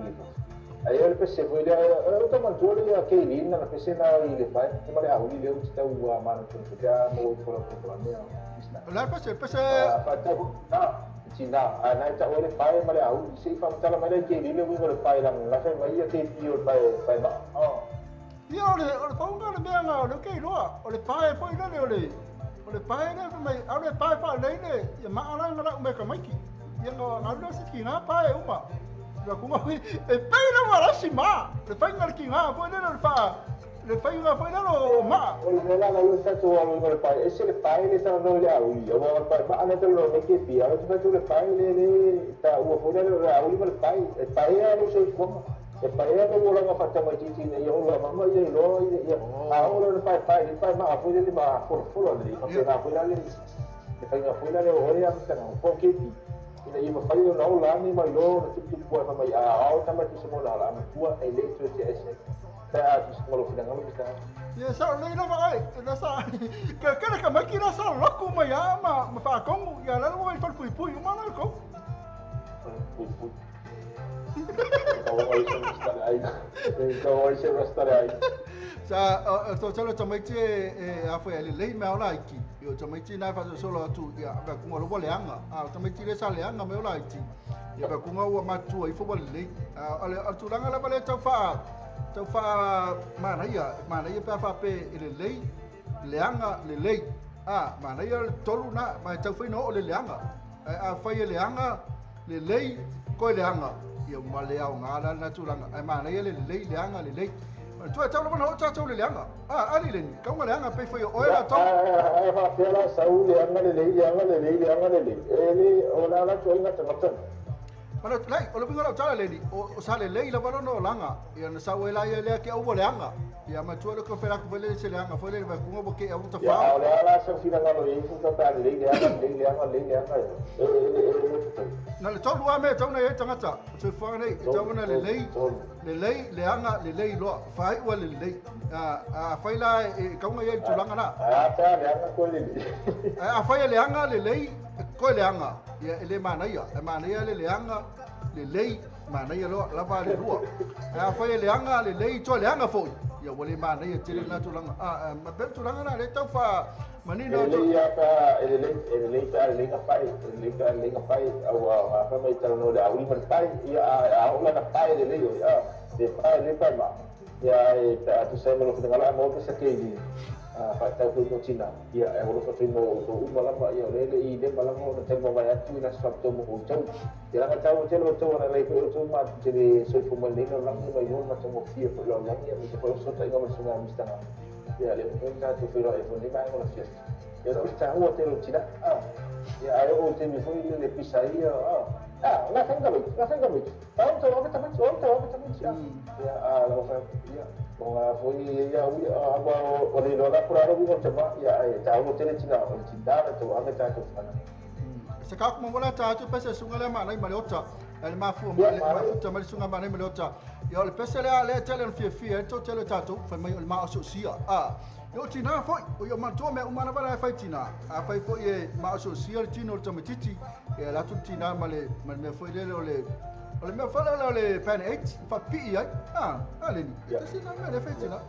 aí ele pensou foi eu tô mandando a Kelly na pensei na ele vai mas a ele eu está o mano que já mo foi para mim lá pensei Cina, anak tak boleh pai malah aku si faham cara malah jadi dia boleh pai lang, langsung mai ya ke pior pai mak. Ia ole paunga le mea ngā ole kei roa, ole pae poi nane ole pae ne mai, ole pae pa nei ne, ia maara ngara ume ka maiki, ia ngā siki ngā pae uma, ia kunga hui, e pei na warasi maa, le pai ngara ki ngā poi nene ole paa, le pai ngā poi nane o maa. Ole mela ngā ui satu ole pae, ese le pae le tau no le aui, ole pae maa ne tau me ke pia, ole tu le pae le ta ua poi nane ole aui le pae, e pae alo se kuama. E pai ana mo langa fata mai titi ne yo la mama ye lo ye a o le pai ma a foi le ma fo le ka na foi le e pai na foi le o ya mta na po ke ti ina i ma pai no la ni mai lo na tu po mai a o ta mai se mo la ma tua e le tu se ese ta tu se mo lo fina ngam ta ye sa le na vai na sa ka makina sa loku mai ama ma fa kongu ya la mo i fa pui ma na ko pui Kau oi se rastare ai. Sa to tolo tamaiti a foi ali lei me ola iki. Yo tamaiti na fa solo tu ya ba ku lo leanga. Tamaiti le sa leanga me ola iki. Ya ba ku ngau matu ai fo lei. Ale tu langa la bale tau fa mana ia pa fa pe ile lei leanga le lei. Mana ia tolu na ma tau foi no le leanga. Fa ia leanga le lei ko leanga. Ia male au ngala na tulanga ai mana ia le leanga le lei tu e tau no tau le leanga ali le ka nga leanga pe foi o era tau fa pela sau leanga le lei ele ona la tu inga tata mana lai o le binga tau le ni o sa le lei la valo no langa ia na sau ela ia le ke o leanga ia ma tu le ko fera ko le se leanga foi le va ku ngo ke au ta fa ya ole ala sa fina ngalo i fu ta le leanga na le tau lua me tau na e tangata se fa nei tau na le lei leanga le lei lo fai ua le lei fai la e kaunga ia tulanga na ta leanga ko le fai leanga le lei ko leanga ia ele mana ia le leanga le lei mana ia lo la va le lua fai leanga le lei to leanga foi ia wale mana ia tele na tulanga ma ben tulanga na le tau fa manino ele lei ka pai au fa mai tau no da ui man pai ia au la pai le lei de pai le pai ma ia ta tu sai mo lo ngala mo ke sakei fa tau ko China ia e lo fa no to umala ma ia le i de mala mo te mo vai atu na sa to mo tau ia ka tau te lo to na le ko to ma te de so fo mo le no lang mai mo ma to mo fia ko lo lang ia mi ko so ta ngo so na mi sta ia le mo ta tu filo e fo ni mai mo la fiesta ia lo sta o te lo China ia ai o te mi fo le pizzeria la fanga mi tanto lo che ta ia lo fa ia Kung foi ia o le lo la pura ro ko tama ia ta o tele China o China to anga ta to fana se ka ko mo la ta tu pese sunga le mana i maleota el mafu mo le mafu ta mali sunga mana i maleota ia le pese le tele fie to tele ta to fa mai o ma asocia yo China foi o yo manto me umana bala fa China fa foi e ma asocia China o tamatiti e la tu China male me foi le ole me fala le pen 8 fa pi ai ale ni se na me fe China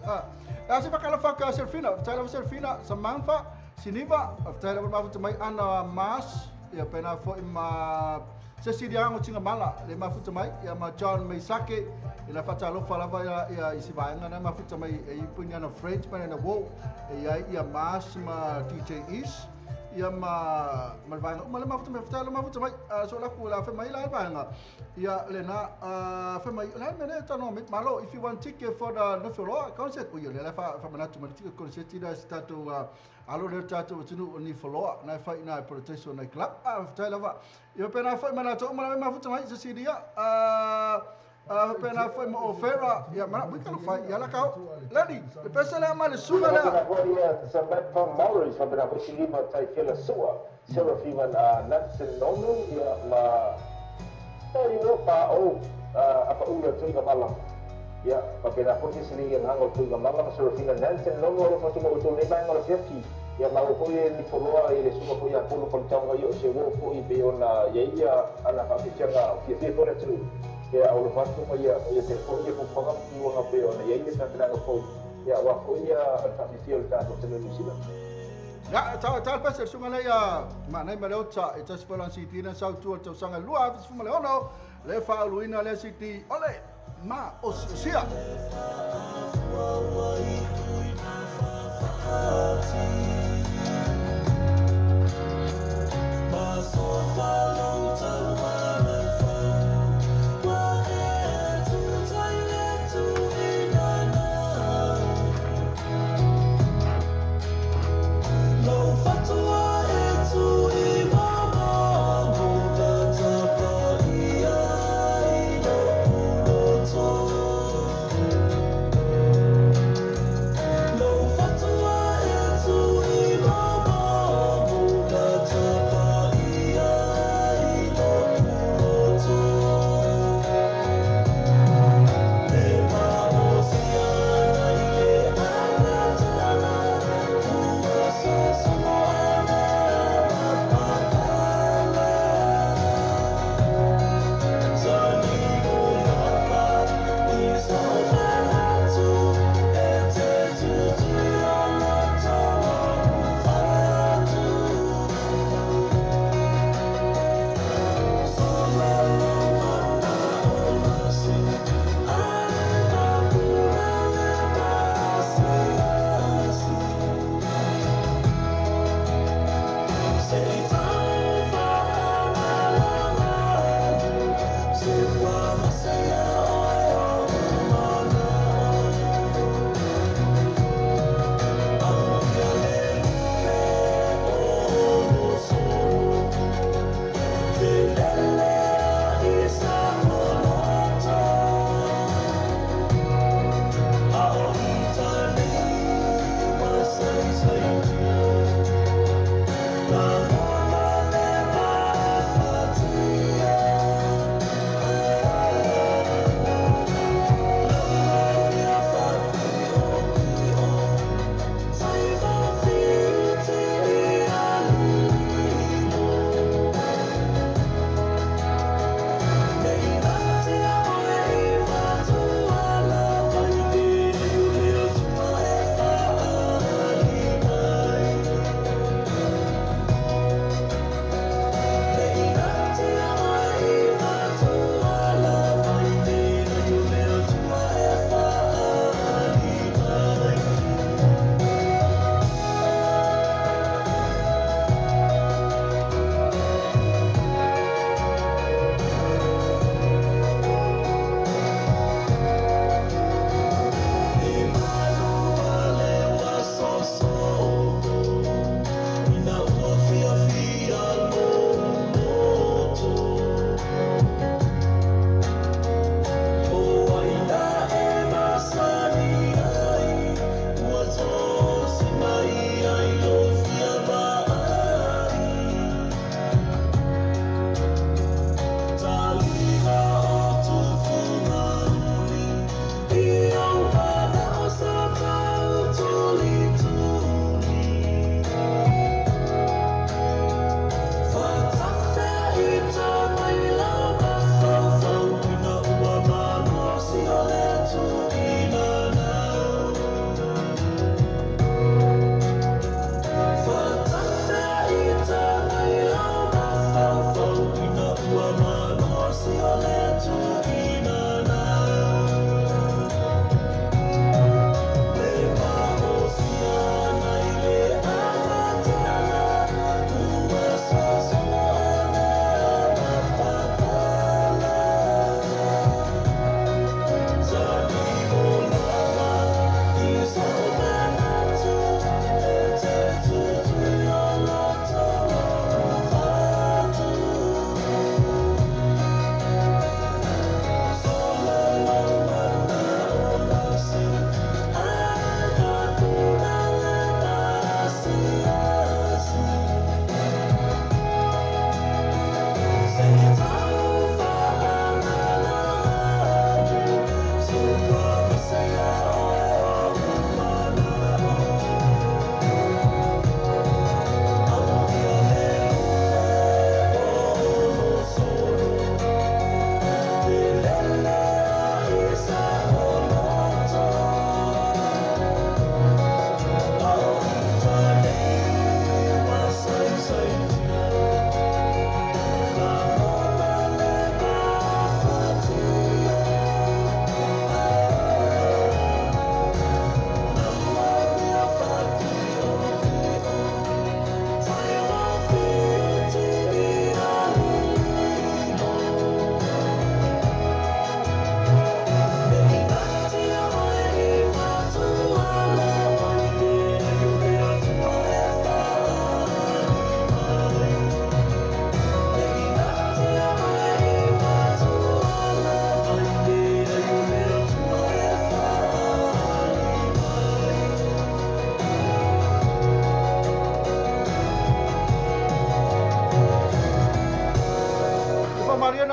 se fa kala fa ka selfina samanfa siniva after ma futa mai ana mas ia pena fo ma se siriango tinga mala le ma futa mai ia ma John mai sake ila fata lo fala va ia isiva ngana ma futa mai e punya na French pana na wo ia mas ma DJ is ia malvanga uma le mafuta me fata le mafuta mai so la kula fe mai la vanga ia le na fe mai la mene tano malo if you want ticket for the Nifolo concert o le fa manatu ma ticket concert ida stato alo le tato tunu ni Nifolo na fa ina protection na club fata la va ia pena fa manatu uma le mafuta mai se dia pena foi mo ofera ia mana we can fight ia la ka lady the person la mal suga la sambat pa mauri sabra ko sili ma tai fela sua sera fiman natsen nonu ia ma tai no pa o apa ula tu ga malam ia pa pena ko sili yang hango tu ga malam sera fiman natsen nonu ro fa tu mo tu le bang ro fiaki ia ma ko ye ni foloa ile suma ko ya ko ko tanga yo se wo ko I be ona ia ana pa fianga fi ko le tu ya au fatu ya te ko ye ko fanga ko nga pe ona ye ta tra ko ya wa ko ya ta fio ta to te lu sila ya ta pa se sunga ya ma nei ma lota e ta spolan city na sau tu to sanga lua fi fuma le ono le fa luina le city ole ma o sia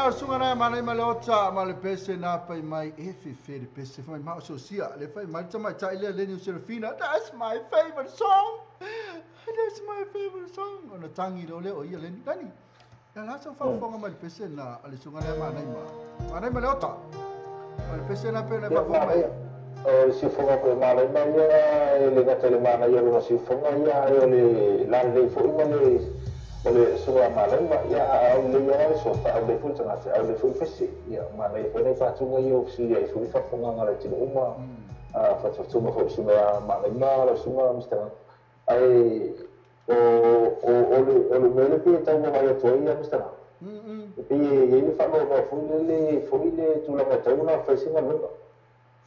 na sunga na mana ma le ota ma le pese na pai mai e fe le pese mai ma so sia le fai mai tama tai le ni Serafina. That's my favorite song. That's my favorite song. Ona tangi do le o ia le ni dani. Ya la so fa fonga ma le pese na le sunga na mana ma le ota. Ma le pese na pe na ba fonga mai. Si fonga ko ma le mai le ga tele mana ia lo si fonga ia le la le fo ma le suwa malanga ya au le ya so fa au le fu tanga au le fu fesi ya ma le fa nei fa tunga yo si ya fu fa funga ngala tino uma fa tuma fo suma ma le ma la suma mista ai o le mele pe ta ma ya to ya mista pe ye le fa no fu le tu la ta una fa singa lunga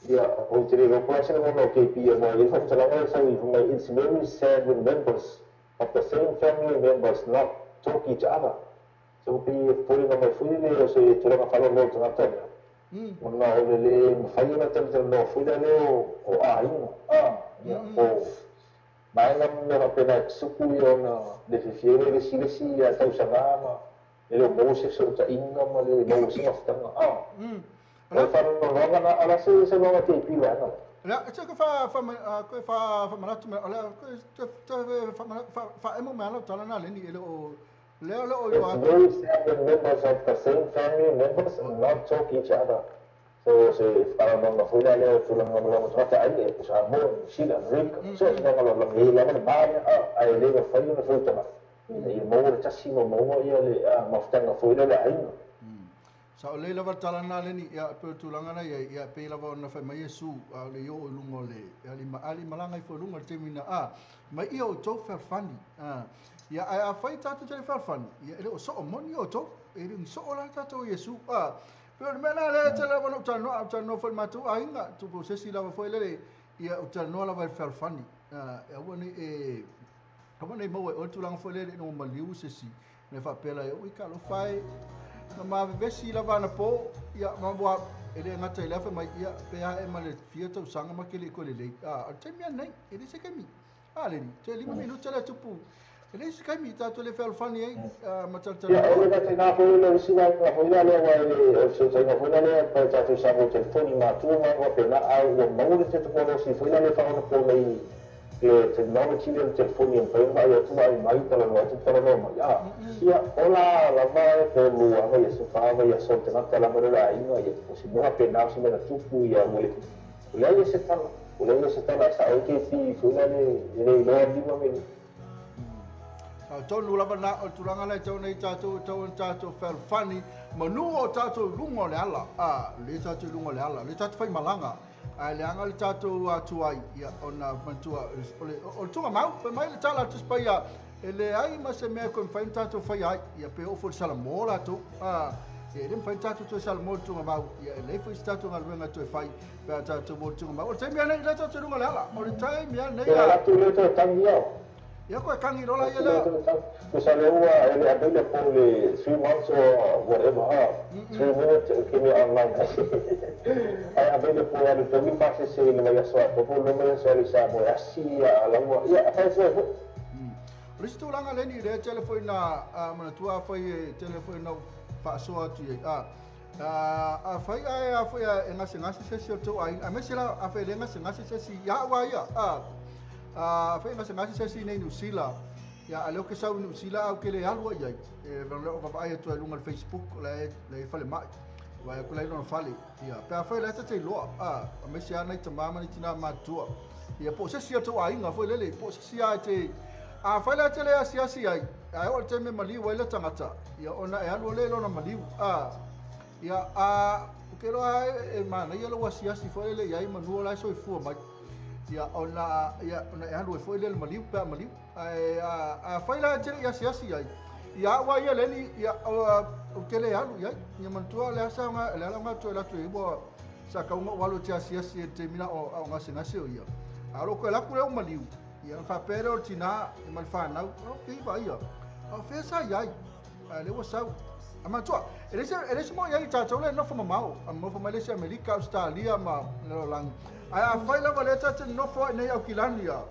ya o tiri ko pa sina no ke pi ya ma le fa tala ma sa wi ma it's very sad when members of the same family members not talk each other. So be pulling on my food or so to a fellow note to not tell you. When now the fire attempts no food or my number of suku on the fiere the silesi at Tausagama, the Moses of the Ingham, the Moses of them. I found no longer I say it's a long tape. Ja, ik zeg van very sad members of the same family members not talk each other. So if I don't know who I know, to long trata ali, sa mo sila rig. So ina lang hilang ba I live for you for tama. Ina mo kasi mo ya le maftang for ile la ai. Sa o leila watala na leni ia pe tulanga na ia pe la na fa mai Yesu le yo lungo le ali malanga fo lungo temina mai ia o to fer fani ia a fai tatu te fer fani ia le o so moni o to e ring so la tatu Yesu pe mena le te la no tano fo matu ainga tu processi la fo le ia o tano la fer fani ia woni e mo o tulanga fo le no maliu sesi ne fa pela e o ka lo fai na ma vesi la vana po ia ma boa ele ngata ile fa mai ia pe a e male fia tau sanga ma kele ko le te mia nei ele se kemi ale ni te 5 minutos la tupu ele se kemi ta to le fel fani ai ma tal ia ele ka tena ko le si va ko le wa o se tena ko le pa ta tu sa mo telefoni ma tu ma wa pe na au o mo le te ko lo si foi le fa no ko le le technology del telefoni en prima ya tu ai mai tala no tu tala no ya ya hola la mai ko lu ava ya su fa ya so te na tala mo la ina ya ko si mo pena si me na tu pu ya mo le ya se tala sa o ke fi fu na le no di mo me tonu lava na o turanga le tau nei tātou fel fani manu o tātou lungo le ala le tātou lungo le ala le tātou fai malanga le anga le tātou atuai ia ona mantua o tunga mau pe mai le tala tu spaia ele ai ma se mea ko fai tātou fai ai ia pe ofo sala mola tu e le fai tātou tu sala mola tunga mau ia le fai tātou ngalwenga tu fai pe tātou mola tunga mau o te mea nei le tātou lungo le ala o le tai mea nei la tu le to tangia ia ko kangi rola ia la ko sa le ua ele abele po le 3 months or whatever 3 minutes ke me online ai abele po le to mi pase se le vai so po lo me so le sa mo asi ala mo ia fa se risto langa le ni le telefone na mana tua foi telefone no fa so atu fai e ngasi se to ai a mesela a fai le ngasi se ya wa ya fai ngasi se nei New Zealand ya alo ke sa New Zealand au ke le alwa ya e velo va ai to lunga Facebook le fale mai wa ko le no fale ya pe fai le te lo a mesia nei te mama ni tina matua ya po se to ai nga foi le po se te fai le te le asi ai o te me mali wa le tangata ya ona e alwa le lo na mali ya ke ro e mana ia lo asi foi le ya manu la so fu mai ya ona e alwa foi le mali pa mali fai la te ia asi ai ya wa ia le ni ya o ke le alu ya ni mantua le asa nga le ala nga to la to ibo sa ka nga walo te asi te mina o ngasi o ia aro ko la ku le o mali ia fa pero tina mal fa na o ke va ia o fe sa ia le wa sa ama tua ele mo ia ta tole no fo mamau mo fo Malaysia America Australia ma no lang ai fai la valeta te no fo nei au kilania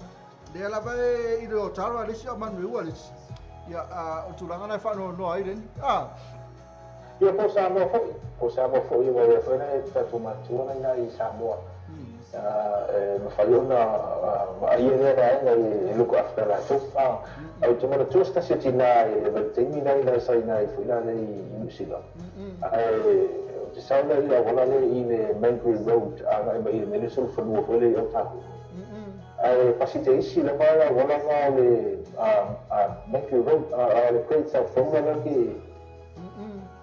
le la vai i do taro ale si manu wale ya o tulanga na fa no ai ren Ia po Samoa foi. Po Samoa foi o foi na tatu matua na i Samoa. Ma faiona ma ia era look after la sofa. Au tuma na tusta se tina e tingi na sai na i foi na i New Zealand. Te sauna ia wala le i le Mangrove Road a i le Minnesota fanu foi le o taku. Pasite isi le mara wala nga le Mangrove Road le Great South Forward ki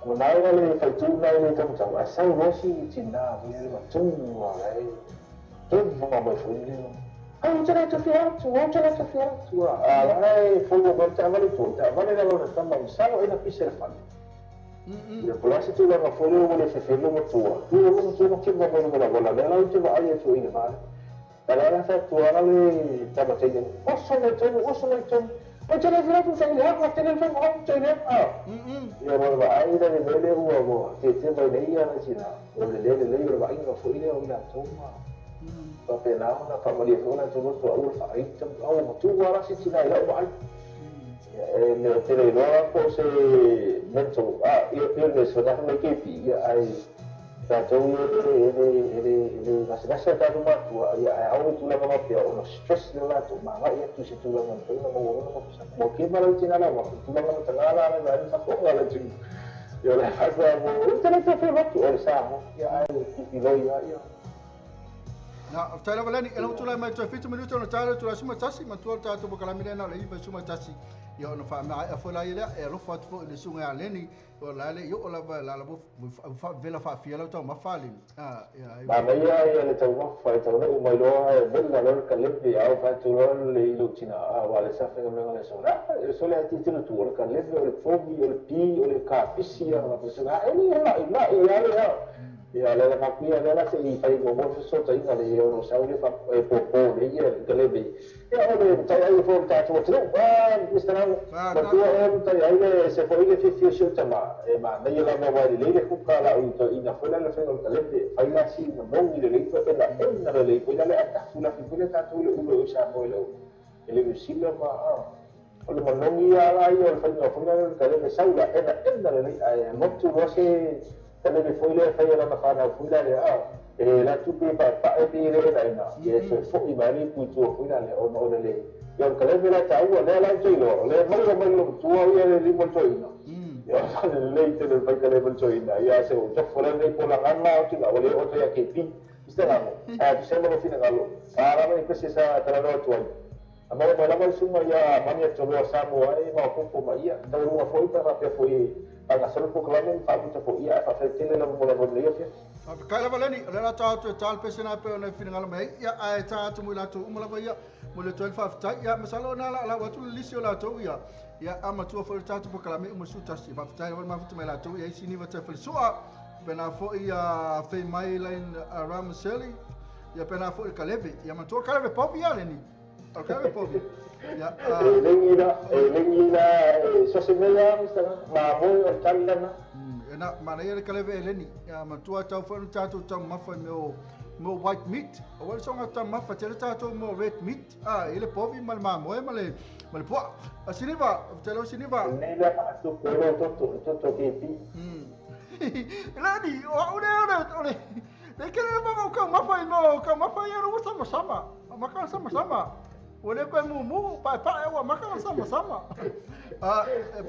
o nai le faitu nai le tamtau a sai rosi tina le matunga ai tudo vai foi ai já te fiatu ai foi o que estava ali tudo estava ali na hora também só ina pisa fa e por isso tu vai foi o que fez no tua tu não que vai no lá lá tu vai aí tu ina vale para essa tua ali estava tendo osso leitão o já virou tu sai lá até ele vai ao tele e eu vou aí da ele o que te vai daí na China o ele vai indo foi ele o lá toma Papenau na família toda tudo tudo faz então tu agora se tiver lá vai ele terá lá pois mental eu nisso na minha equipe aí tá então ele vai se deixar dar uma tua e a hora tu leva uma pior o stress lá tu mas aí tu se tu leva uma que mal tinha lá tu leva uma tangala lá vai só com ela tu eu lá faz o internet foi tu olha sabe e aí e vai na tala valani ela utula mai tu fitu minuto na tala tu asuma tasi ma tu ta tu bokala mina na iba suma tasi yo no fa ma a fola ile e lo fat fo ile sunga aleni o la le yo la bo fa vela fa fiela to ma fali ma mai ya le tau ma fa tau na mai lo bella lo kallebi au fa tu lo le lutina wala sa fa ngam ngale so na so le ti tu tu lo kallebi o le fobi o le pi o le ka pisia ma so na e la ya ia le na pia le se i fai mo so tai na le no sa le fa po le ia le le ia o tai ai fo ta tu tu mistera ma tu tai ai le se foi le fi shu tama ma na ia la mo vai le ku ka la u to ina fo le fe no le fai la si no no le le to la na le ko le ata su la fi le ta tu le u sa mo le si le ma o le no ia la ia fai no fo le sa la ena le ai mo tu ro se Kalau di foile saya nak makan foile le la tu pe pa e le na ye so fo I mari pu tu foile le ono le yang kalau bila tahu le la tu le mai tu ye le mo tu ina ya le te le pa le mo tu ina ya se o tu foile le po la ngana tu la le o tu ya ke pi istera mo tu se mo fina galo para me que se sa tra no tu amor mo la mo suma ya mania tu lo Samoa ma ko mai ya da uma foi para pe foi Ana solo proclamen fa muita foia fa fetele la mola bodria fe. Kai la valeni la ta tu tal pesena pe na fina ngala mai ya ai ta tu mula tu umala vai mo le 12 fa ta ya masalo na la watu lisio la tu ya ama tu fo ta tu proclamen mo su ta si fa ta ma futu mai la tu ya sini va ta fel sua pena fo ya fe mai line ramseli ya pena fo kaleve ya ma tu kaleve pop ya ni kaleve pop ya lengina so se mela ma mo tallana ena mana ia kaleve eleni ya matua tau fo tatu tau mafa mo white meat o wala songa tau mafa tele tatu mo red meat ile povi mal mo male po asiniva telo siniva nela tu polo to kepi lani ole de que le ka mafa no ka mafa ia ro sama maka sama Oleh kau mumu, pai ewa makan sama-sama.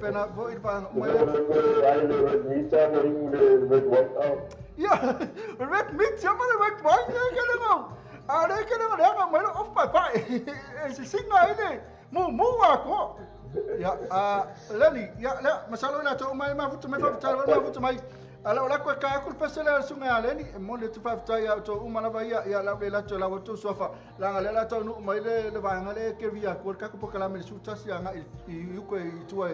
Pena void bang. Red meat ada red what? Ya, red meat siapa le red wine kan ngau. Ada kan ngau dia kan main off pai. Singa ini mumu aku. Ya, lali, ya, masalah na tu mai futu mai. Ala la ko ka ko pesela sunga leni mo le tufa ya to umana vai ya la le la to la to sofa la ngale la to no mai le va ngale ke via ko ka ko kala me su tas ya nga I ko I tu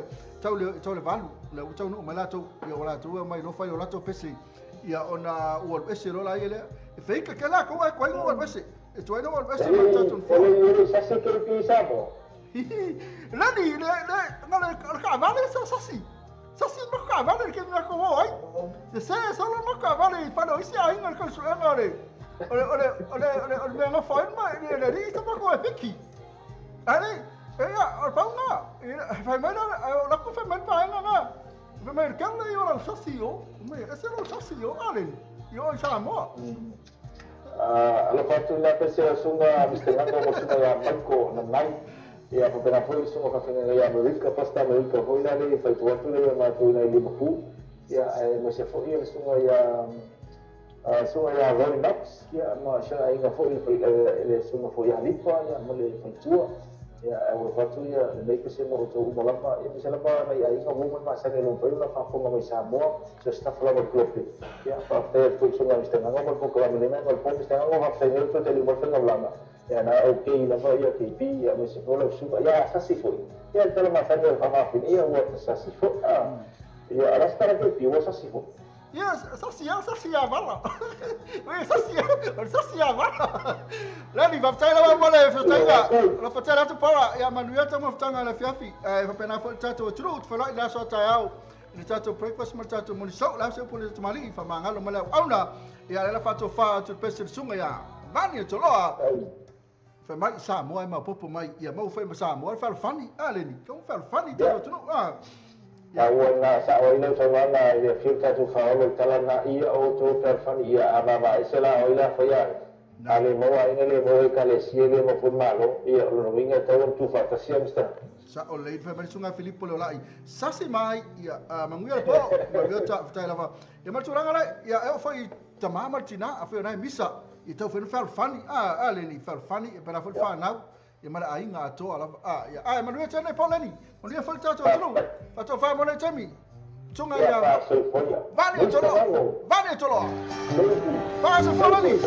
tau le valu le to no mai la to ya wala to mai no fa yo la to pesi ya ona o pesi lo la ile fe ka la ko ko no pesi to no pesi ma ta ton fo ele sa se ke pisamo lani le ngale ka vale sasi Sasi no cavalo que me acabou aí. Você só no cavalo e falou isso aí no que suena olha. Olha não foi mas ele disse para comer aqui. Aí, olha, olha não. Vai mais lá com foi mais para lá. Mas kanga yo la sasio, me ese lo sasio alen. Yo Samoa. Ala fatu na pese sunga mistenganga mo sunga ya Marco na nai. Ya pena foi sunga ka fina ya Amerika pasta Amerika foi na le fai tu le ma tu na Liverpool. Ya mo se foi ya sunga ya Rolling Ups ya ma sha ainga foi le sunga foi ya lipa ya mo le fai tu. Ya au fatu ya le pese mo to mo lapa ya pese lapa na ya ainga mo ma sa ke lo foi na fa fonga mo Samoa so sta flava club. Ya pa te foi sunga mistenganga mo ko la menena mo po mistenganga ma fa ngel to te li mo fenga blanga. Ya na okay na va ya KP ya me se vola suba ya sasi foi ya tele ma fanga fa fin ya wa sasi foi ya ala stara KP wa sasi foi Yes, sasia vala. Oui, sasia vala. Lani va tsaila wa mole fa tsaila. La fa tsaila tu para ya manueta mo tanga la fiafi. Fa pena fa tato tru fa la ila so tayau. Ni tato breakfast mo tato mo so la se pole tamali fa mangalo mala auna. Ya la fa to fa tu pese sunga ya. Vani to loa. Fa mai Samoa ma popo mai ya mo fa Samoa fa funny. Aleni, kom fa funny tato tu Awana sa oila tawala ya filta tu faolo talana ia o to perfan ia amama isela oila faya ale mo ina le mo kale siele mo formalo ia lo winga tawon tu fa tasia mista sa o lei fa sunga Filippo lo lai sasi mai ia manguia po ma ta fa lava e ma turanga lai ia e foi tama martina a foi na misa e tau foi no fani ale ni fani e para fa now e mara ainga ato ala ya manuia tene poleni on dia falta to tru fato fa mo temi tunga ya vani tolo fa so poleni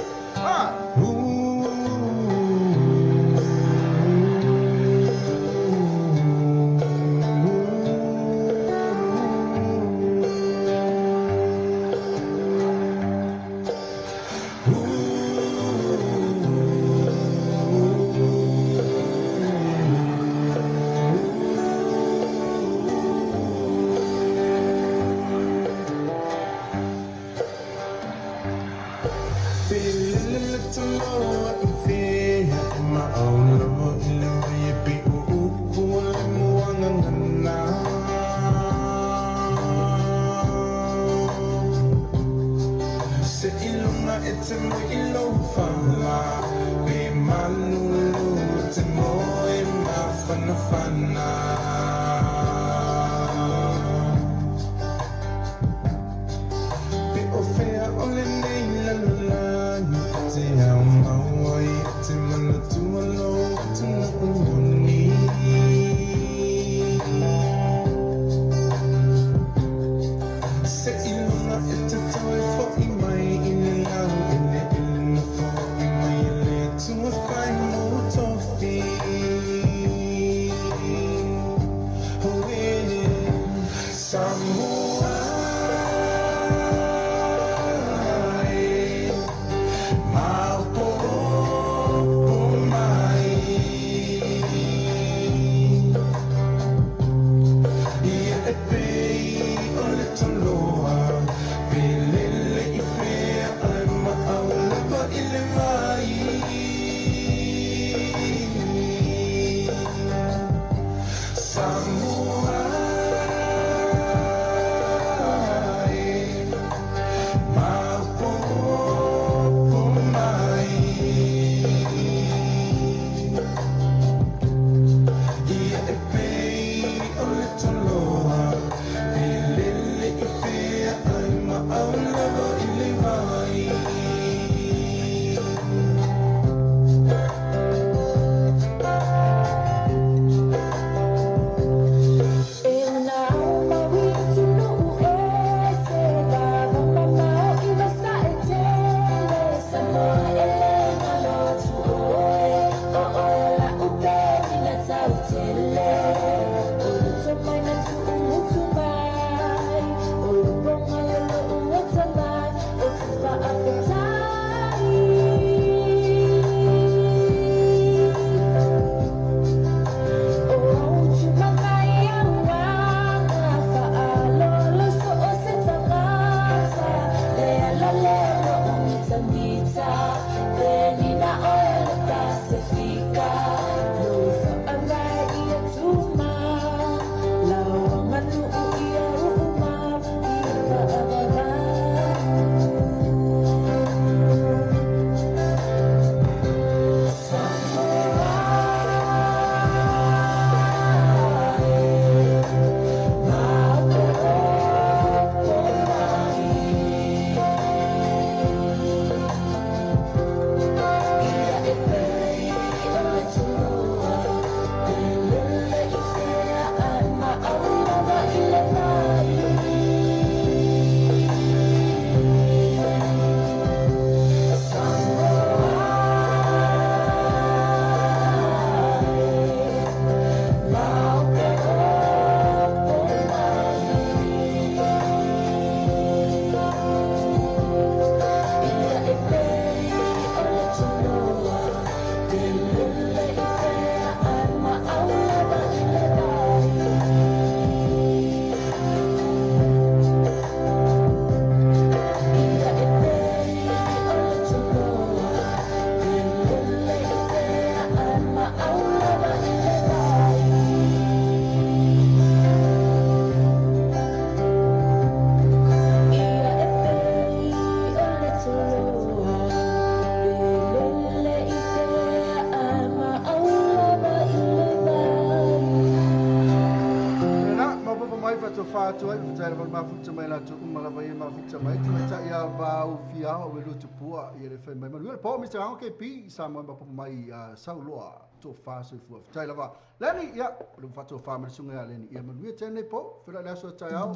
to fa to ai fai ma futa mai la to ma la vai ma futa mai tu ta ia ba u fia o lu tu pua ia le fai mai manuel po mi sa ke pi sa ma ba mai sa loa to fa so fu tai la va leni ia lu fa to fa ma sunga leni ia manuel tene po fai la so ta au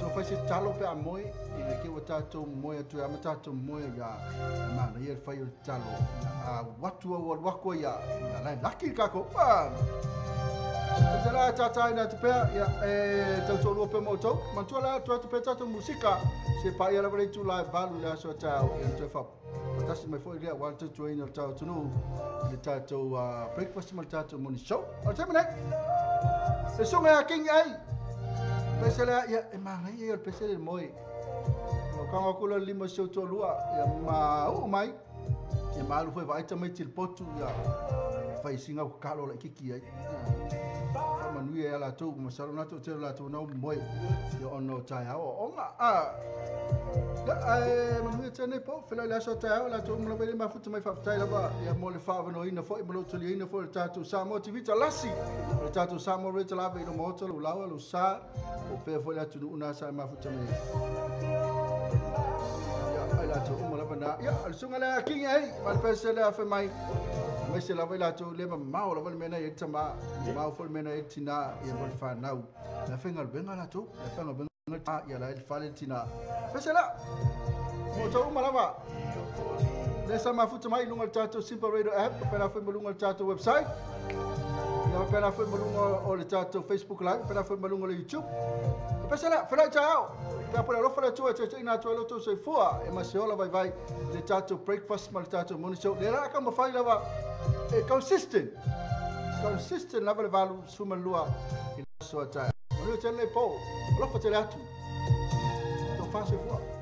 to fa se talo pe amoi ia ke o tato moi tu ama tato moi ia ma na ia fai o talo a watu o wako ia la laki ka ko Jala tata ina te pea ia tau tolu pe moto mantuala tu pe tata musika se pa ia la vale tu live valu la so tau ia te fa patasi mai foi ia wan tu ina tau tunu le tatu breakfast mal tatu moni show o te mene se songa king ai pesela ia e mai ia pesela moi o kanga kula lima show tolua ia ma o mai ia malu foi vai tamai til potu ia fai singa o kalo la kiki ai manui e ala tu ma saro na tu te la tu no moi yo ono tai o onga manui te ne po fela la so tai la tu mo le ma futu mai fa tai la ba ya mo le fa no ina fo mo tu ina fo tatu SAMOATV ta lasi le tatu SAMOA re la ve no mo tu la lo sa o fe fo la tu una sa ma futu mai ya la tu mo la bana ya al sunga la king ai mal pese la fe mai mai se lava la tu le mau lava mena e tama mau fo mena e tina e vol fa nau la fenga benga la tu la fenga benga ta ya la il fale tina pese la mo to malava le sama futa mai lunga tatu simple radio app pena fo lunga tatu website ya pena fo lunga o le tatu Facebook live pena fo lunga le YouTube pese la fela ciao per poi lo fare tu e ina tu lo tu sei fuori e ma se ora vai le tatu breakfast mal tatu money show le ra come fai lava e consistent lava le valu suma lua il so ta non c'è le po lo faccio le atu to fa se fuori